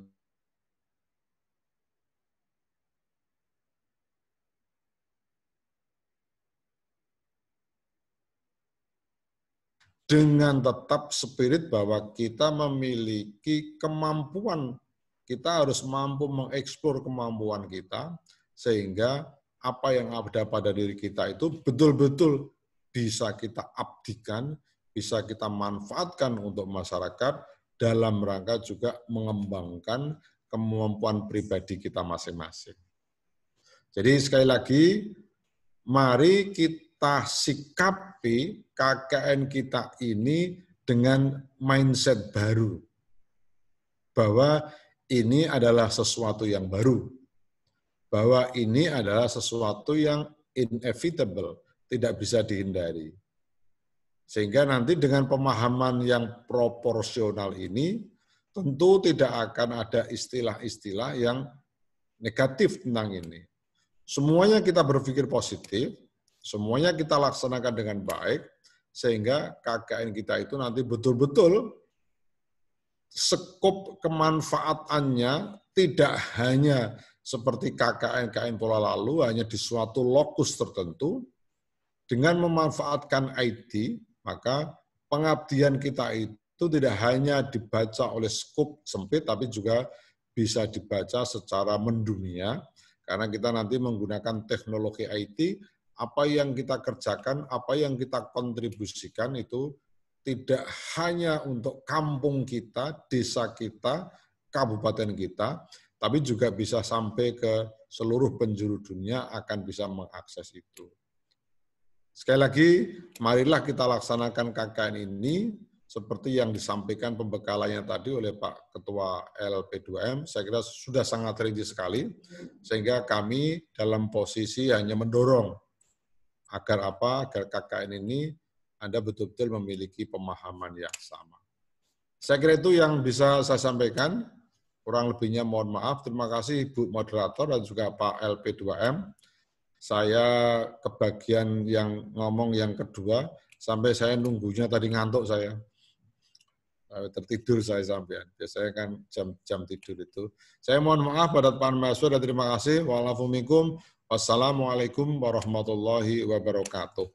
dengan tetap spirit bahwa kita memiliki kemampuan, kita harus mampu mengeksplor kemampuan kita, sehingga apa yang ada pada diri kita itu betul-betul bisa kita abdikan, bisa kita manfaatkan untuk masyarakat dalam rangka juga mengembangkan kemampuan pribadi kita masing-masing. Jadi sekali lagi, mari kita sikapi KKN kita ini dengan mindset baru. Bahwa ini adalah sesuatu yang baru. Bahwa ini adalah sesuatu yang inevitable, tidak bisa dihindari. Sehingga nanti dengan pemahaman yang proporsional ini, tentu tidak akan ada istilah-istilah yang negatif tentang ini. Semuanya kita berpikir positif, semuanya kita laksanakan dengan baik, sehingga KKN kita itu nanti betul-betul skop kemanfaatannya tidak hanya seperti KKN Pola Lalu, hanya di suatu lokus tertentu. Dengan memanfaatkan IT, maka pengabdian kita itu tidak hanya dibaca oleh skop sempit, tapi juga bisa dibaca secara mendunia, karena kita nanti menggunakan teknologi IT, apa yang kita kerjakan, apa yang kita kontribusikan itu tidak hanya untuk kampung kita, desa kita, kabupaten kita, tapi juga bisa sampai ke seluruh penjuru dunia akan bisa mengakses itu. Sekali lagi, marilah kita laksanakan KKN ini seperti yang disampaikan pembekalannya tadi oleh Pak Ketua LP2M. Saya kira sudah sangat rinci sekali, sehingga kami dalam posisi hanya mendorong agar apa? Agar KKN ini Anda betul-betul memiliki pemahaman yang sama. Saya kira itu yang bisa saya sampaikan. Kurang lebihnya mohon maaf. Terima kasih Bu Moderator dan juga Pak LP2M. Saya kebagian yang ngomong yang kedua, sampai saya nunggunya tadi ngantuk saya. Tertidur saya sampean. Biasanya kan jam tidur itu. Saya mohon maaf pada Pak Mahasiswa dan terima kasih. Wassalamualaikum warahmatullahi wabarakatuh.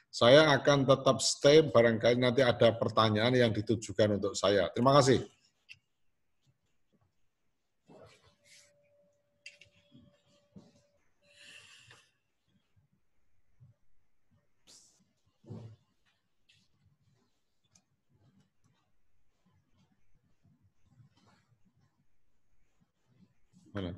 Saya akan tetap stay, barangkali nanti ada pertanyaan yang ditujukan untuk saya. Terima kasih. Mana?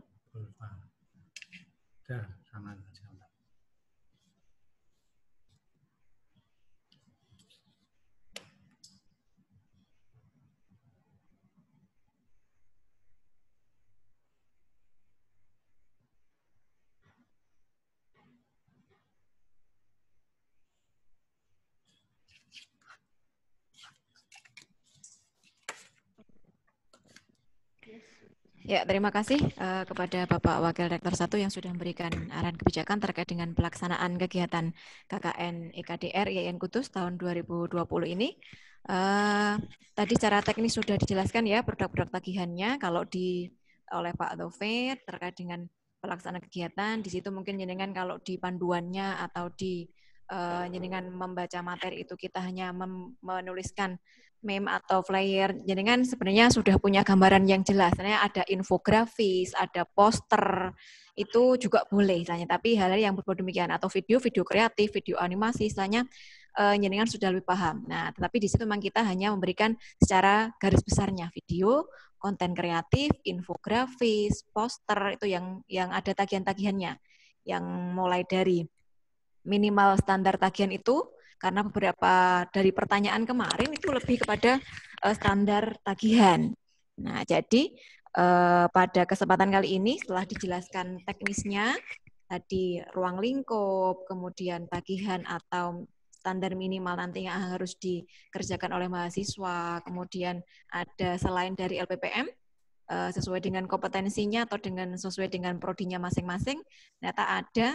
Ya, terima kasih kepada Bapak Wakil Rektor 1 yang sudah memberikan arahan kebijakan terkait dengan pelaksanaan kegiatan KKN EKDR IAIN Kudus tahun 2020 ini. Tadi secara teknis sudah dijelaskan ya produk-produk tagihannya. Kalau oleh Pak Taufik terkait dengan pelaksanaan kegiatan, di situ mungkin jenengan kalau di panduannya atau di jenengan membaca materi itu kita hanya menuliskan meme atau flyer, jenengan sebenarnya sudah punya gambaran yang jelas. Sebenarnya ada infografis, ada poster, itu juga boleh istilahnya. Tapi hal yang berbeda demikian atau video kreatif, video animasi, istilahnya jenengan sudah lebih paham. Nah, tetapi di situ memang kita hanya memberikan secara garis besarnya video, konten kreatif, infografis, poster itu yang ada tagihan-tagihannya, yang mulai dari minimal standar tagihan itu. Karena beberapa dari pertanyaan kemarin itu lebih kepada standar tagihan. Nah, jadi pada kesempatan kali ini setelah dijelaskan teknisnya, tadi ruang lingkup, kemudian tagihan atau standar minimal nanti yang harus dikerjakan oleh mahasiswa, kemudian ada selain dari LPPM, sesuai dengan kompetensinya atau sesuai dengan prodinya masing-masing, ternyata ada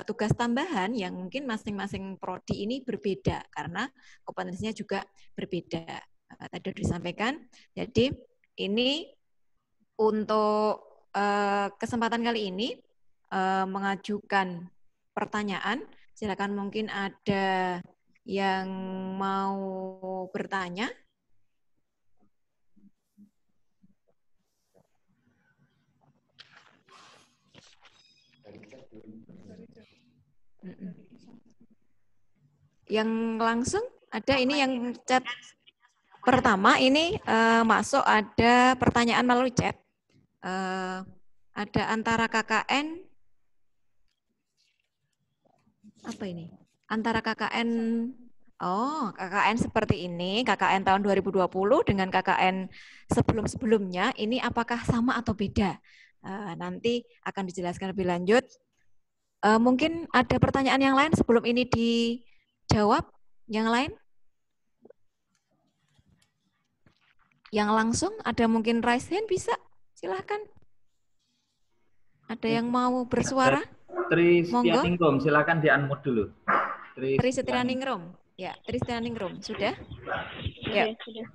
tugas tambahan yang mungkin masing-masing prodi ini berbeda karena kompetensinya juga berbeda. Tadi sudah disampaikan. Jadi ini untuk kesempatan kali ini mengajukan pertanyaan. Silakan, mungkin ada yang mau bertanya. Yang langsung ada ini yang chat pertama ini masuk ada pertanyaan melalui chat. Ada antara KKN apa ini? Antara KKN KKN seperti ini, KKN tahun 2020 dengan KKN sebelum-sebelumnya ini apakah sama atau beda? Nanti akan dijelaskan lebih lanjut. Mungkin ada pertanyaan yang lain sebelum ini dijawab? Yang lain? Yang langsung ada mungkin raise hand bisa? Silahkan. Ada yang mau bersuara? Tristianingrum, silakan di-unmute dulu. Tristianingrum. Ya, Tristianingrum. Sudah? Ya. Sudah.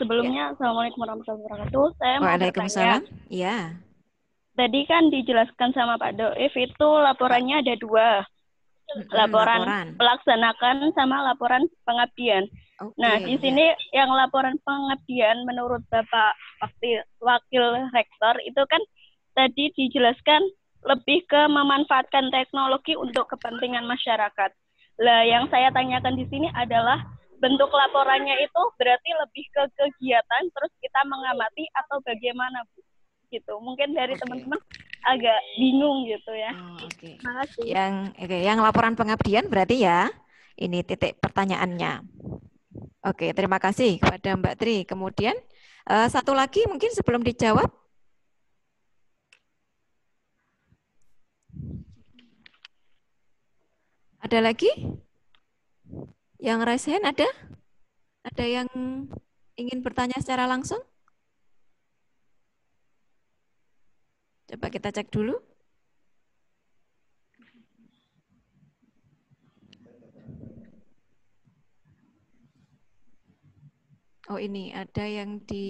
Sebelumnya, Assalamualaikum warahmatullahi wabarakatuh. Saya mau Waalaikumsalam. bertanya. Ya. Tadi kan dijelaskan sama Pak Doif itu laporannya ada 2. Laporan pelaksanakan sama laporan pengabdian. Okay, nah, di sini yang laporan pengabdian menurut Bapak Wakil Rektor itu kan tadi dijelaskan lebih ke memanfaatkan teknologi untuk kepentingan masyarakat. Lah, yang saya tanyakan di sini adalah bentuk laporannya itu berarti lebih ke kegiatan terus kita mengamati atau bagaimana, Bu? Gitu. Mungkin dari teman-teman agak bingung gitu ya. Terima kasih. Yang laporan pengabdian berarti ya ini titik pertanyaannya. Oke, terima kasih kepada Mbak Tri. Kemudian satu lagi mungkin sebelum dijawab. Ada lagi? Yang raise hand ada? Ada yang ingin bertanya secara langsung? Coba kita cek dulu. Oh ini ada yang di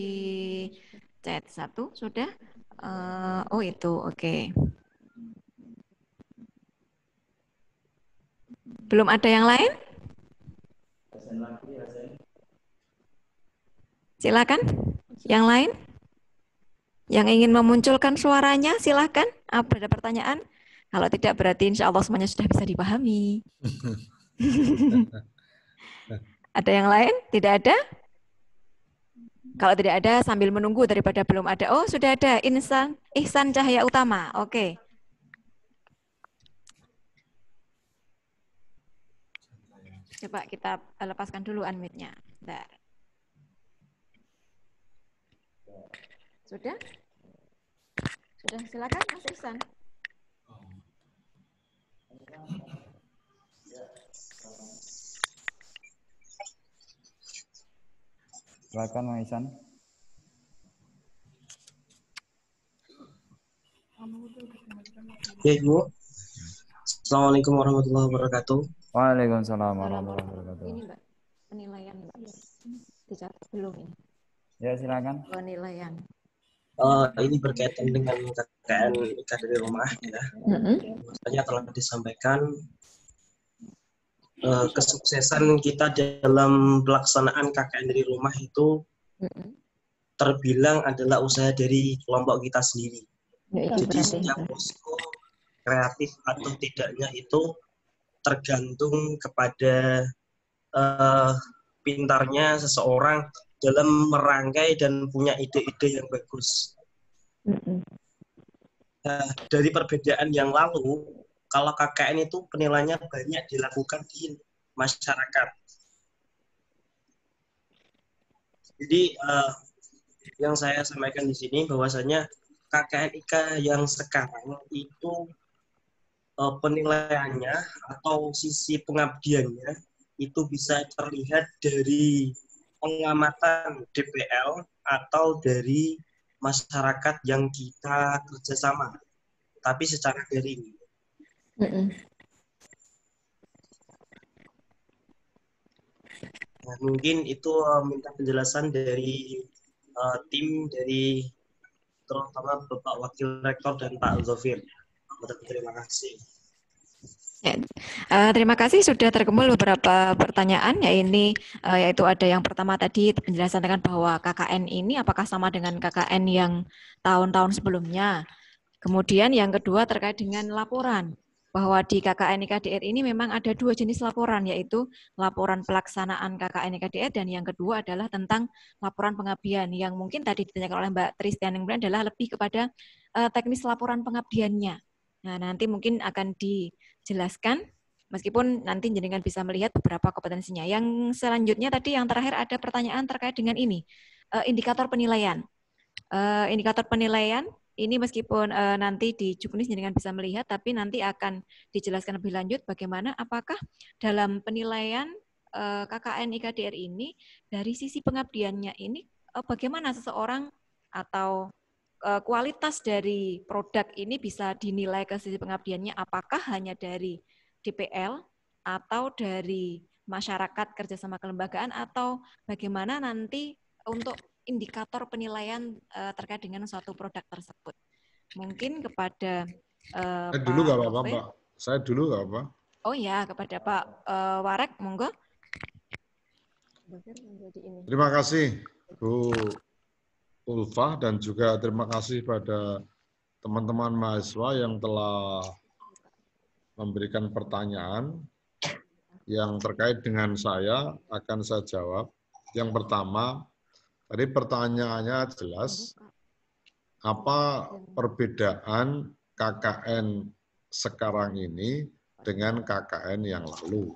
chat satu sudah. Oh itu oke. Belum ada yang lain? Silakan. Yang lain? Yang ingin memunculkan suaranya, silakan. Ada pertanyaan? Kalau tidak berarti insya Allah semuanya sudah bisa dipahami. Ada yang lain? Tidak ada? Kalau tidak ada, sambil menunggu daripada belum ada. Oh, sudah ada. Ihsan Cahaya Utama. Oke. Coba kita lepaskan dulu unmute-nya. Bentar. Sudah? Sudah, silakan Mas Ihsan. Silakan Mas Ihsan. Ya, Ibu. Assalamualaikum warahmatullahi wabarakatuh. Waalaikumsalam warahmatullahi wabarakatuh. Ini Mbak, penilaian Mbak. Dicatat belum ini? Ya, silakan. Penilaian. Ini berkaitan dengan KKN nikah dari rumah ya. Maksudnya telah disampaikan kesuksesan kita dalam pelaksanaan KKN dari rumah itu terbilang adalah usaha dari kelompok kita sendiri. Jadi setiap posko kreatif atau tidaknya itu tergantung kepada pintarnya seseorang dalam merangkai dan punya ide-ide yang bagus. Nah, dari perbedaan yang lalu, kalau KKN itu penilaiannya banyak dilakukan di masyarakat. Jadi yang saya sampaikan di sini bahwasanya KKN IKA yang sekarang itu penilaiannya atau sisi pengabdiannya itu bisa terlihat dari pengamatan DPL atau dari masyarakat yang kita kerjasama, tapi secara daring. Nah, mungkin itu minta penjelasan dari tim dari terutama Bapak Wakil Rektor dan Pak Zofir. Terima kasih. Ya, terima kasih sudah terkumpul beberapa pertanyaan yaitu ada yang pertama tadi penjelasan dengan bahwa KKN ini apakah sama dengan KKN yang tahun-tahun sebelumnya. Kemudian yang kedua terkait dengan laporan. bahwa di KKN IKDR ini memang ada 2 jenis laporan, yaitu laporan pelaksanaan KKN IKDR dan yang kedua adalah tentang laporan pengabdian yang mungkin tadi ditanyakan oleh Mbak Tristiani adalah lebih kepada teknis laporan pengabdiannya. Nah, nanti mungkin akan dijelaskan meskipun nanti jenengan bisa melihat beberapa kompetensinya. Yang selanjutnya tadi yang terakhir ada pertanyaan terkait dengan ini, indikator penilaian. Indikator penilaian ini meskipun nanti di Juknis jenengan bisa melihat, tapi nanti akan dijelaskan lebih lanjut bagaimana apakah dalam penilaian KKN IKDR ini dari sisi pengabdiannya ini bagaimana seseorang atau kualitas dari produk ini bisa dinilai ke sisi pengabdiannya, apakah hanya dari DPL atau dari masyarakat kerjasama kelembagaan atau bagaimana nanti untuk indikator penilaian terkait dengan suatu produk tersebut. Mungkin kepada Saya dulu nggak apa-apa, Pak. Saya dulu nggak apa. Oh ya, kepada Pak Warek, monggo. Terima kasih, Bu Ulfah, dan juga terima kasih pada teman-teman mahasiswa yang telah memberikan pertanyaan yang terkait dengan saya, akan saya jawab. Yang pertama, tadi pertanyaannya jelas, apa perbedaan KKN sekarang ini dengan KKN yang lalu?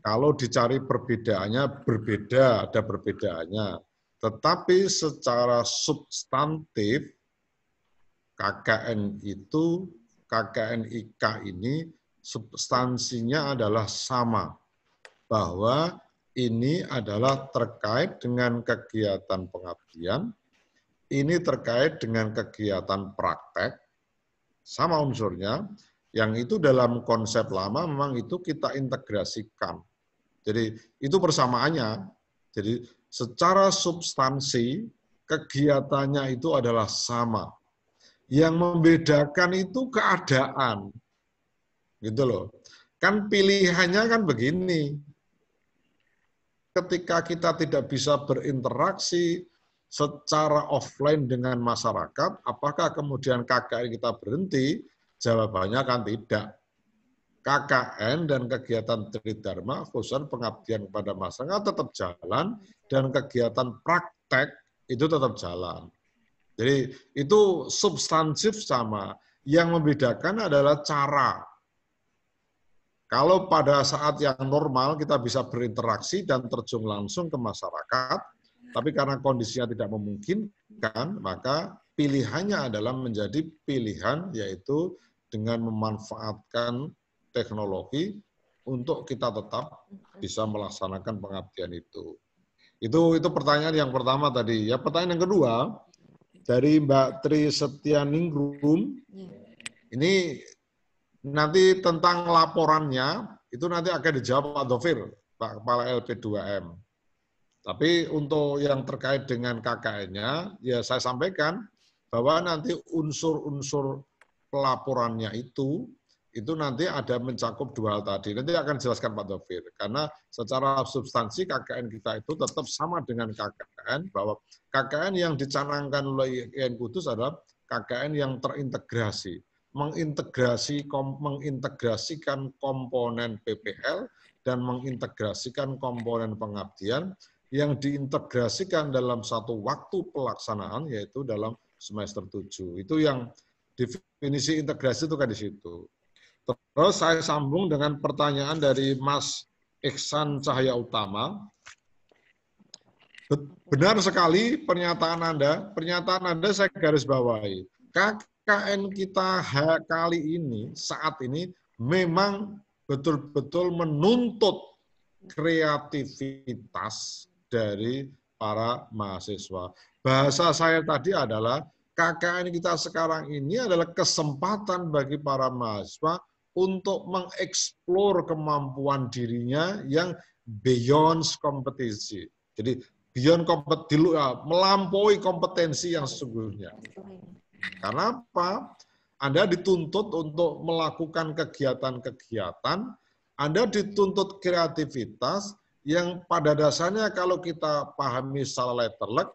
Kalau dicari perbedaannya, berbeda, ada perbedaannya. Tetapi secara substantif, KKN itu, KKN IK ini, substansinya adalah sama. Bahwa ini adalah terkait dengan kegiatan pengabdian, ini terkait dengan kegiatan praktek, sama unsurnya, yang itu dalam konsep lama memang itu kita integrasikan. Jadi itu persamaannya. Jadi secara substansi kegiatannya itu adalah sama. Yang membedakan itu keadaan. Gitu loh. Kan pilihannya kan begini. Ketika kita tidak bisa berinteraksi secara offline dengan masyarakat, apakah kemudian KKN kita berhenti? Jawabannya kan tidak. KKN dan kegiatan Tridharma, khususnya pengabdian kepada masyarakat tetap jalan, dan kegiatan praktek itu tetap jalan. Jadi itu substansif sama. Yang membedakan adalah cara. Kalau pada saat yang normal kita bisa berinteraksi dan terjun langsung ke masyarakat, tapi karena kondisinya tidak memungkinkan, maka pilihannya adalah menjadi pilihan, yaitu dengan memanfaatkan teknologi untuk kita tetap bisa melaksanakan pengabdian itu. Itu pertanyaan yang pertama tadi. Ya, pertanyaan yang kedua dari Mbak Tri Setianingrum. Ini nanti tentang laporannya itu nanti akan dijawab Pak Dovir, Pak Kepala LP2M. Tapi untuk yang terkait dengan KKN-nya, ya saya sampaikan bahwa nanti unsur-unsur pelaporannya itu nanti ada mencakup 2 hal tadi. Nanti akan dijelaskan Pak Dovir. Karena secara substansi KKN kita itu tetap sama dengan KKN, bahwa KKN yang dicanangkan oleh IAIN Kudus adalah KKN yang terintegrasi. Mengintegrasikan komponen PPL dan mengintegrasikan komponen pengabdian yang diintegrasikan dalam satu waktu pelaksanaan, yaitu dalam semester 7. Itu yang definisi integrasi itu kan di situ. Terus saya sambung dengan pertanyaan dari Mas Iksan Cahaya Utama. Benar sekali pernyataan Anda saya garis bawahi. KKN kita kali ini, saat ini, memang betul-betul menuntut kreativitas dari para mahasiswa. Bahasa saya tadi adalah, KKN kita sekarang ini adalah kesempatan bagi para mahasiswa untuk mengeksplor kemampuan dirinya yang beyond kompetisi. Jadi, melampaui kompetensi yang sesungguhnya. Karena apa? Anda dituntut untuk melakukan kegiatan-kegiatan, Anda dituntut kreativitas yang pada dasarnya kalau kita pahami secara letterlek,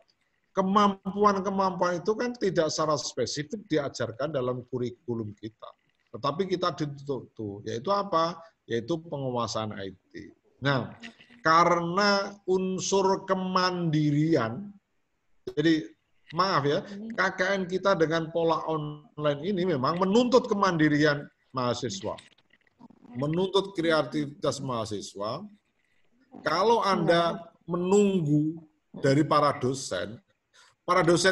kemampuan-kemampuan itu kan tidak secara spesifik diajarkan dalam kurikulum kita. Tetapi kita ditutup, yaitu apa? Yaitu penguasaan IT. Nah, karena unsur kemandirian, jadi maaf ya, KKN kita dengan pola online ini memang menuntut kemandirian mahasiswa, menuntut kreativitas mahasiswa. Kalau Anda menunggu dari para dosen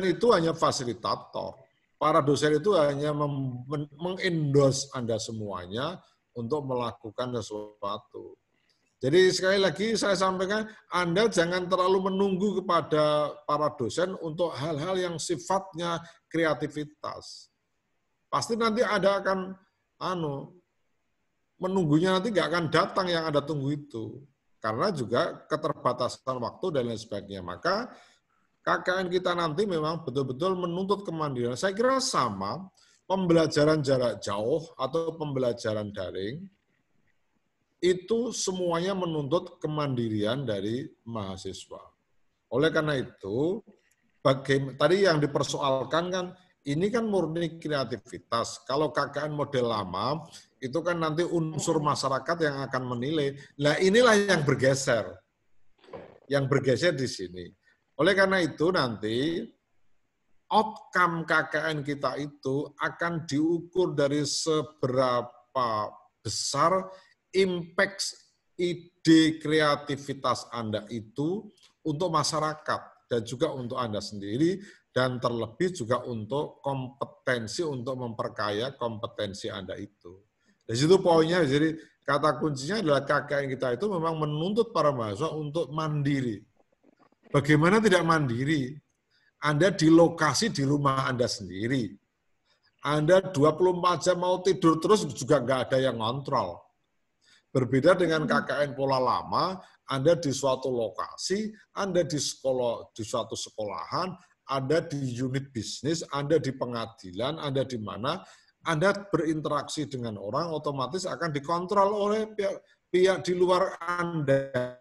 itu hanya fasilitator. Para dosen itu hanya mengendorse Anda semuanya untuk melakukan sesuatu. Jadi sekali lagi saya sampaikan, Anda jangan terlalu menunggu kepada para dosen untuk hal-hal yang sifatnya kreativitas. Pasti nanti Anda akan menunggunya, nanti nggak akan datang yang Anda tunggu itu. Karena juga keterbatasan waktu dan lain sebagainya. Maka KKN kita nanti memang betul-betul menuntut kemandirian. Saya kira sama, pembelajaran jarak jauh atau pembelajaran daring, itu semuanya menuntut kemandirian dari mahasiswa. Oleh karena itu, tadi yang dipersoalkan kan, ini kan murni kreativitas. Kalau KKN model lama, itu kan nanti unsur masyarakat yang akan menilai. Nah inilah yang bergeser. Yang bergeser di sini. Oleh karena itu nanti outcome KKN kita itu akan diukur dari seberapa besar impact ide kreativitas Anda itu untuk masyarakat dan juga untuk Anda sendiri dan terlebih juga untuk kompetensi untuk memperkaya kompetensi Anda itu. Dari situ poinnya, jadi kata kuncinya adalah KKN kita itu memang menuntut para mahasiswa untuk mandiri. Bagaimana tidak mandiri? Anda di lokasi di rumah Anda sendiri. Anda 24 jam mau tidur terus juga nggak ada yang ngontrol. Berbeda dengan KKN pola lama, Anda di suatu lokasi, Anda di sekolah, di suatu sekolahan, Anda di unit bisnis, Anda di pengadilan, Anda di mana, Anda berinteraksi dengan orang, otomatis akan dikontrol oleh pihak di luar Anda.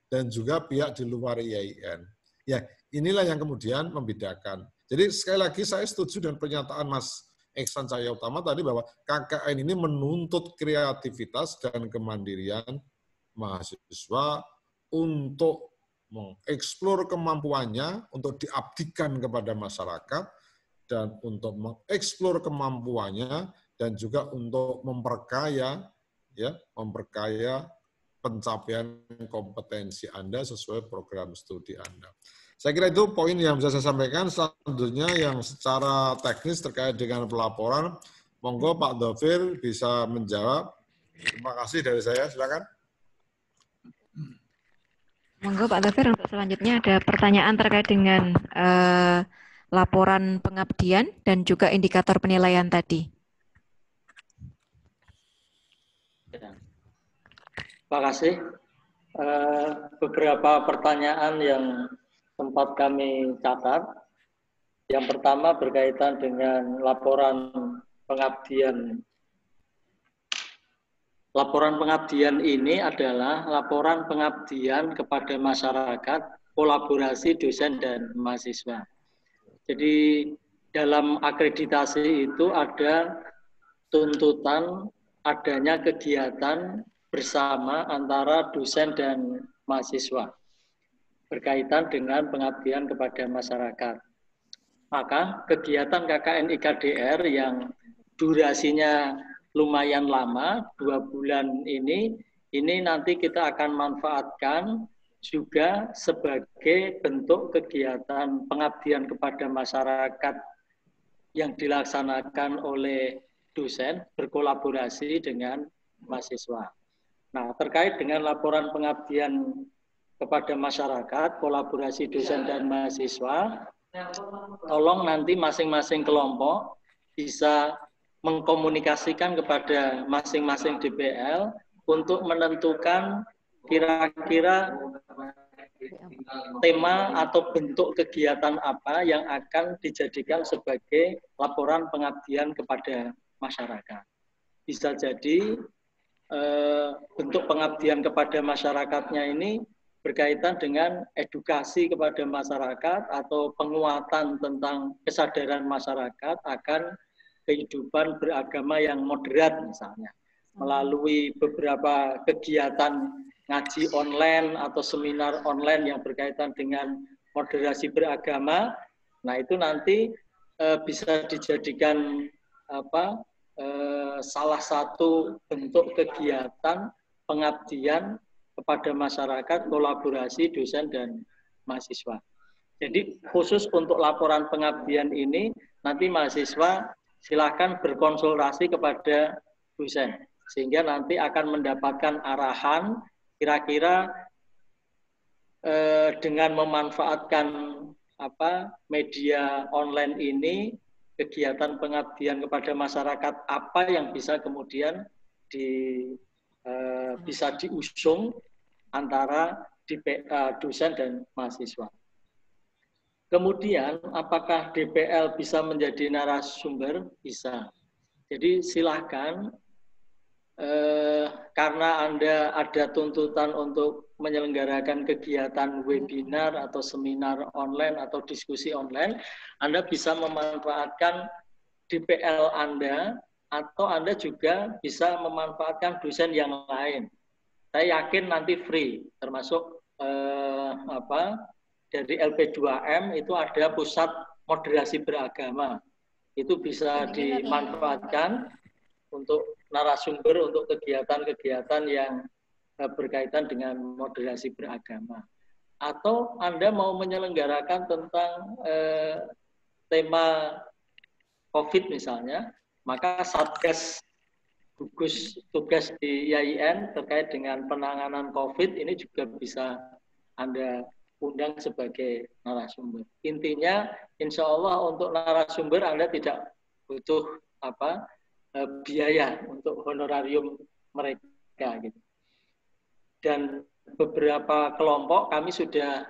Dan juga pihak di luar IAIN. Ya, inilah yang kemudian membedakan. Jadi sekali lagi saya setuju dengan pernyataan Mas Iksan Cahaya Utama tadi bahwa KKN ini menuntut kreativitas dan kemandirian mahasiswa untuk mengeksplor kemampuannya, untuk diabdikan kepada masyarakat, dan untuk mengeksplor kemampuannya, dan juga untuk memperkaya pencapaian kompetensi Anda sesuai program studi Anda. Saya kira itu poin yang bisa saya sampaikan. Selanjutnya yang secara teknis terkait dengan pelaporan, monggo Pak Dhafir bisa menjawab. Terima kasih dari saya, silakan. Monggo Pak Dhafir, untuk selanjutnya ada pertanyaan terkait dengan laporan pengabdian dan juga indikator penilaian tadi. Terima kasih. Beberapa pertanyaan yang sempat kami catat. Yang pertama berkaitan dengan laporan pengabdian. Laporan pengabdian ini adalah laporan pengabdian kepada masyarakat, kolaborasi dosen dan mahasiswa. Jadi dalam akreditasi itu ada tuntutan adanya kegiatan bersama antara dosen dan mahasiswa berkaitan dengan pengabdian kepada masyarakat. Maka kegiatan KKN IKDR yang durasinya lumayan lama, 2 bulan ini nanti kita akan manfaatkan juga sebagai bentuk kegiatan pengabdian kepada masyarakat yang dilaksanakan oleh dosen berkolaborasi dengan mahasiswa. Nah, terkait dengan laporan pengabdian kepada masyarakat, kolaborasi dosen dan mahasiswa, tolong nanti masing-masing kelompok bisa mengkomunikasikan kepada masing-masing DPL untuk menentukan kira-kira tema atau bentuk kegiatan apa yang akan dijadikan sebagai laporan pengabdian kepada masyarakat. Bisa jadi bentuk pengabdian kepada masyarakatnya ini berkaitan dengan edukasi kepada masyarakat atau penguatan tentang kesadaran masyarakat akan kehidupan beragama yang moderat misalnya, melalui beberapa kegiatan ngaji online atau seminar online yang berkaitan dengan moderasi beragama. Nah, itu nanti bisa dijadikan salah satu bentuk kegiatan pengabdian kepada masyarakat, kolaborasi dosen dan mahasiswa. Jadi khusus untuk laporan pengabdian ini, nanti mahasiswa silakan berkonsultasi kepada dosen, sehingga nanti akan mendapatkan arahan kira-kira dengan memanfaatkan media online ini, kegiatan pengabdian kepada masyarakat apa yang bisa kemudian bisa diusung antara dosen dan mahasiswa. Kemudian, apakah DPL bisa menjadi narasumber? Bisa. Jadi silakan, karena Anda ada tuntutan untuk menyelenggarakan kegiatan webinar atau seminar online atau diskusi online, Anda bisa memanfaatkan DPL Anda, atau Anda juga bisa memanfaatkan dosen yang lain. Saya yakin nanti free, termasuk dari LP2M itu ada pusat moderasi beragama. Itu bisa dimanfaatkan untuk narasumber untuk kegiatan-kegiatan yang berkaitan dengan moderasi beragama. Atau Anda mau menyelenggarakan tentang tema COVID misalnya, maka Satgas gugus tugas di IAIN terkait dengan penanganan COVID ini juga bisa Anda undang sebagai narasumber. Intinya, insya Allah untuk narasumber Anda tidak butuh biaya untuk honorarium mereka gitu. Dan beberapa kelompok kami sudah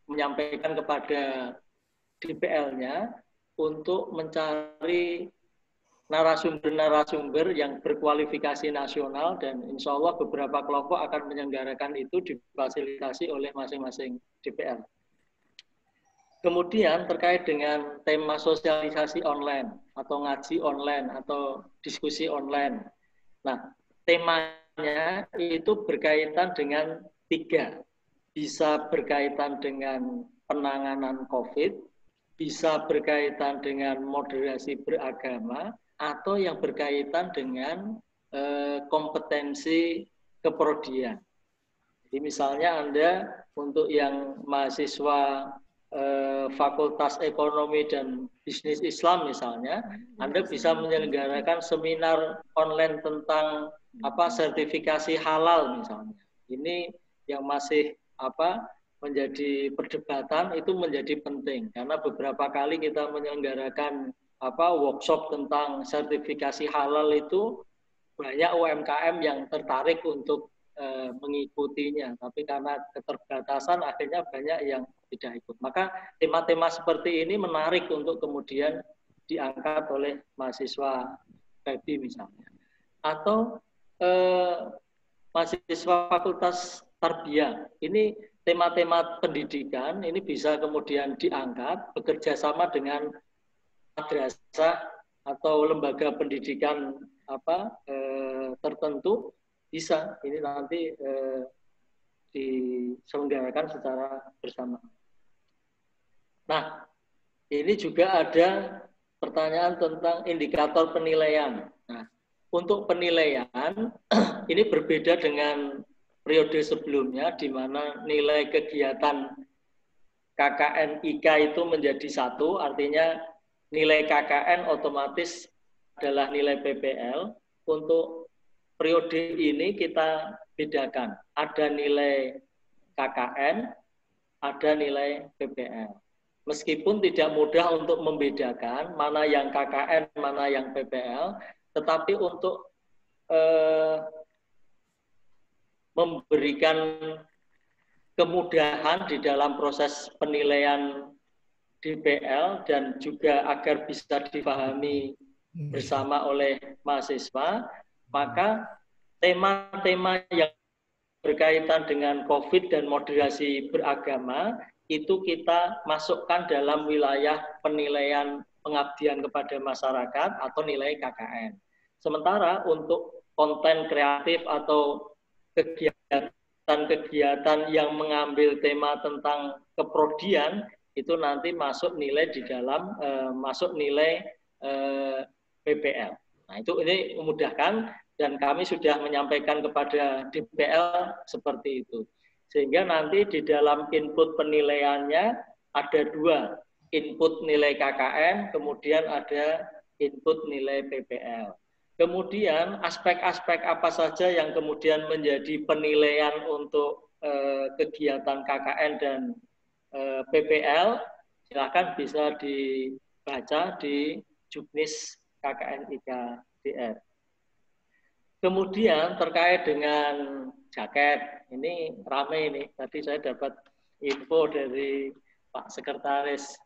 menyampaikan kepada DPL-nya untuk mencari narasumber-narasumber yang berkualifikasi nasional, dan insya Allah beberapa kelompok akan menyelenggarakan itu difasilitasi oleh masing-masing DPL. Kemudian terkait dengan tema sosialisasi online atau ngaji online atau diskusi online. Nah, temanya itu berkaitan dengan 3. Bisa berkaitan dengan penanganan COVID, bisa berkaitan dengan moderasi beragama, atau yang berkaitan dengan kompetensi keprodian. Jadi misalnya Anda untuk yang mahasiswa Fakultas Ekonomi dan Bisnis Islam misalnya, Anda bisa menyelenggarakan seminar online tentang sertifikasi halal misalnya. Ini yang masih menjadi perdebatan, itu menjadi penting karena beberapa kali kita menyelenggarakan workshop tentang sertifikasi halal itu banyak UMKM yang tertarik untuk mengikutinya, tapi karena keterbatasan akhirnya banyak yang tidak ikut. Maka tema-tema seperti ini menarik untuk kemudian diangkat oleh mahasiswa FEBI misalnya, atau mahasiswa Fakultas Tarbiyah. Ini tema-tema pendidikan ini bisa kemudian diangkat bekerja sama dengan madrasah atau lembaga pendidikan tertentu, bisa ini nanti diselenggarakan secara bersama. Nah, ini juga ada pertanyaan tentang indikator penilaian. Nah, untuk penilaian ini berbeda dengan periode sebelumnya, di mana nilai kegiatan KKN IK itu menjadi 1, artinya nilai KKN otomatis adalah nilai PPL. Untuk periode ini kita bedakan. Ada nilai KKN, ada nilai PPL. Meskipun tidak mudah untuk membedakan mana yang KKN, mana yang PPL, tetapi untuk memberikan kemudahan di dalam proses penilaian DPL dan juga agar bisa dipahami bersama oleh mahasiswa, maka tema-tema yang berkaitan dengan COVID dan moderasi beragama itu kita masukkan dalam wilayah penilaian pengabdian kepada masyarakat atau nilai KKN. Sementara untuk konten kreatif atau kegiatan-kegiatan yang mengambil tema tentang keprodian itu nanti masuk nilai di dalam masuk nilai PPL. Nah, ini memudahkan dan kami sudah menyampaikan kepada DPL seperti itu. Sehingga nanti di dalam input penilaiannya ada 2, input nilai KKN, kemudian ada input nilai PPL. Kemudian aspek-aspek apa saja yang kemudian menjadi penilaian untuk kegiatan KKN dan PPL, silakan bisa dibaca di Juknis KKN IKDR. Kemudian terkait dengan jaket, ini ramai ini. Tadi saya dapat info dari Pak Sekretaris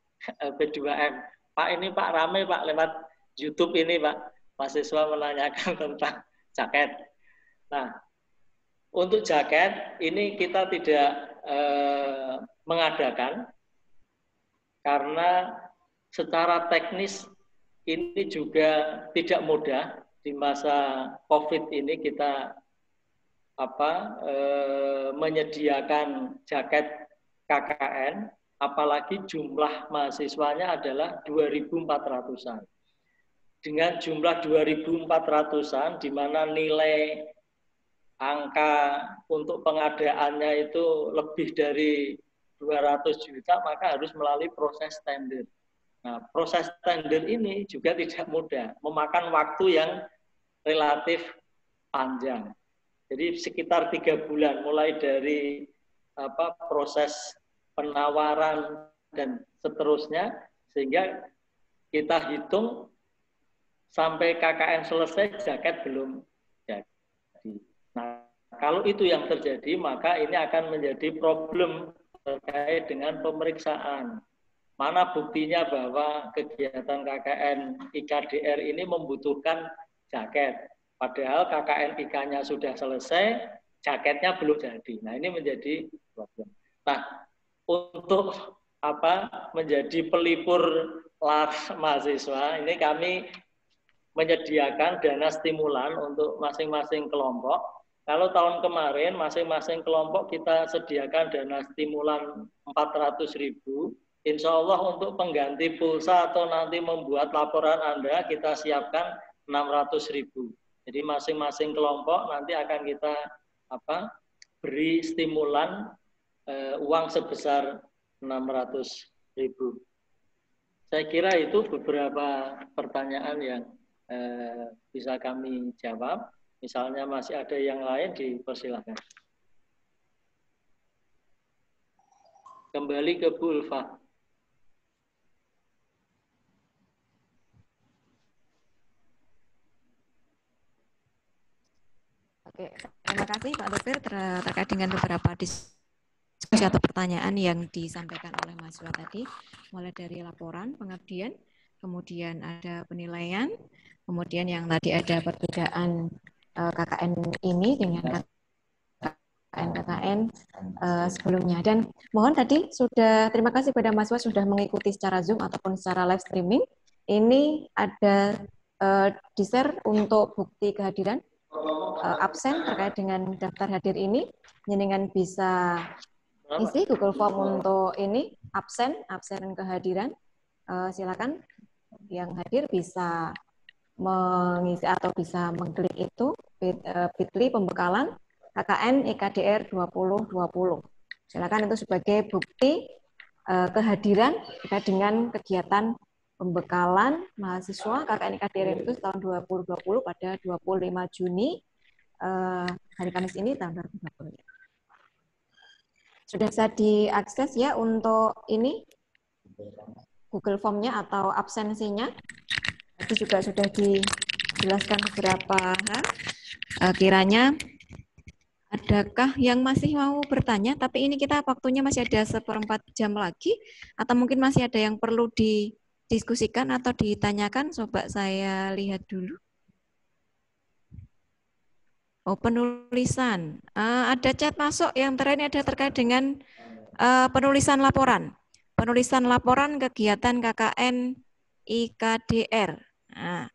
LP2M. Pak, ini Pak ramai Pak lewat YouTube ini Pak. Mahasiswa menanyakan tentang jaket. Nah, untuk jaket ini kita tidak mengadakan karena secara teknis ini juga tidak mudah. Di masa COVID ini kita menyediakan jaket KKN, apalagi jumlah mahasiswanya adalah 2.400-an. Dengan jumlah 2.400-an, di mana nilai angka untuk pengadaannya itu lebih dari 200 juta, maka harus melalui proses tender. Nah, proses tender ini juga tidak mudah, memakan waktu yang relatif panjang. Jadi sekitar 3 bulan mulai dari proses penawaran dan seterusnya, sehingga kita hitung sampai KKN selesai jaket belum jadi. Nah, kalau itu yang terjadi, maka ini akan menjadi problem terkait dengan pemeriksaan. Mana buktinya bahwa kegiatan KKN IKDR ini membutuhkan jaket. Padahal KKN IK-nya sudah selesai, jaketnya belum jadi. Nah, ini menjadi problem. Nah, untuk menjadi pelipur mahasiswa, ini kami menyediakan dana stimulan untuk masing-masing kelompok. Kalau tahun kemarin, masing-masing kelompok kita sediakan dana stimulan 400.000. Insya Allah untuk pengganti pulsa atau nanti membuat laporan Anda, kita siapkan 600.000. Jadi masing-masing kelompok nanti akan kita beri stimulan uang sebesar 600.000. Saya kira itu beberapa pertanyaan yang bisa kami jawab. Misalnya masih ada yang lain, dipersilakan. Kembali ke Bu Ulfa. Oke, terima kasih Pak Dokter terkait dengan beberapa diskusi atau pertanyaan yang disampaikan oleh mahasiswa tadi, mulai dari laporan, pengabdian, kemudian ada penilaian, kemudian yang tadi ada perbedaan KKN ini dengan KKN sebelumnya. Dan mohon tadi terima kasih kepada mahasiswa sudah mengikuti secara Zoom ataupun secara live streaming. Ini ada di-share untuk bukti kehadiran absen terkait dengan daftar hadir ini. Jenengan bisa isi Google Form untuk ini absen dan kehadiran. Silakan yang hadir bisa mengisi atau bisa mengklik itu bit.ly pembekalan KKN IKDR 2020. Silakan itu sebagai bukti kehadiran terkait dengan kegiatan pembekalan mahasiswa KKN IKDR itu tahun 2020 pada 25 Juni hari Kamis ini tahun 2020. Sudah bisa diakses ya untuk ini Google Form-nya atau absensinya. Tadi juga sudah dijelaskan beberapa hal. Kiranya adakah yang masih mau bertanya? Tapi ini kita waktunya masih ada 1/4 jam lagi, atau mungkin masih ada yang perlu didiskusikan atau ditanyakan. Coba saya lihat dulu. Oh, penulisan. Ada chat masuk yang terakhir ada terkait dengan penulisan laporan. Penulisan laporan kegiatan KKN IKDR. Nah,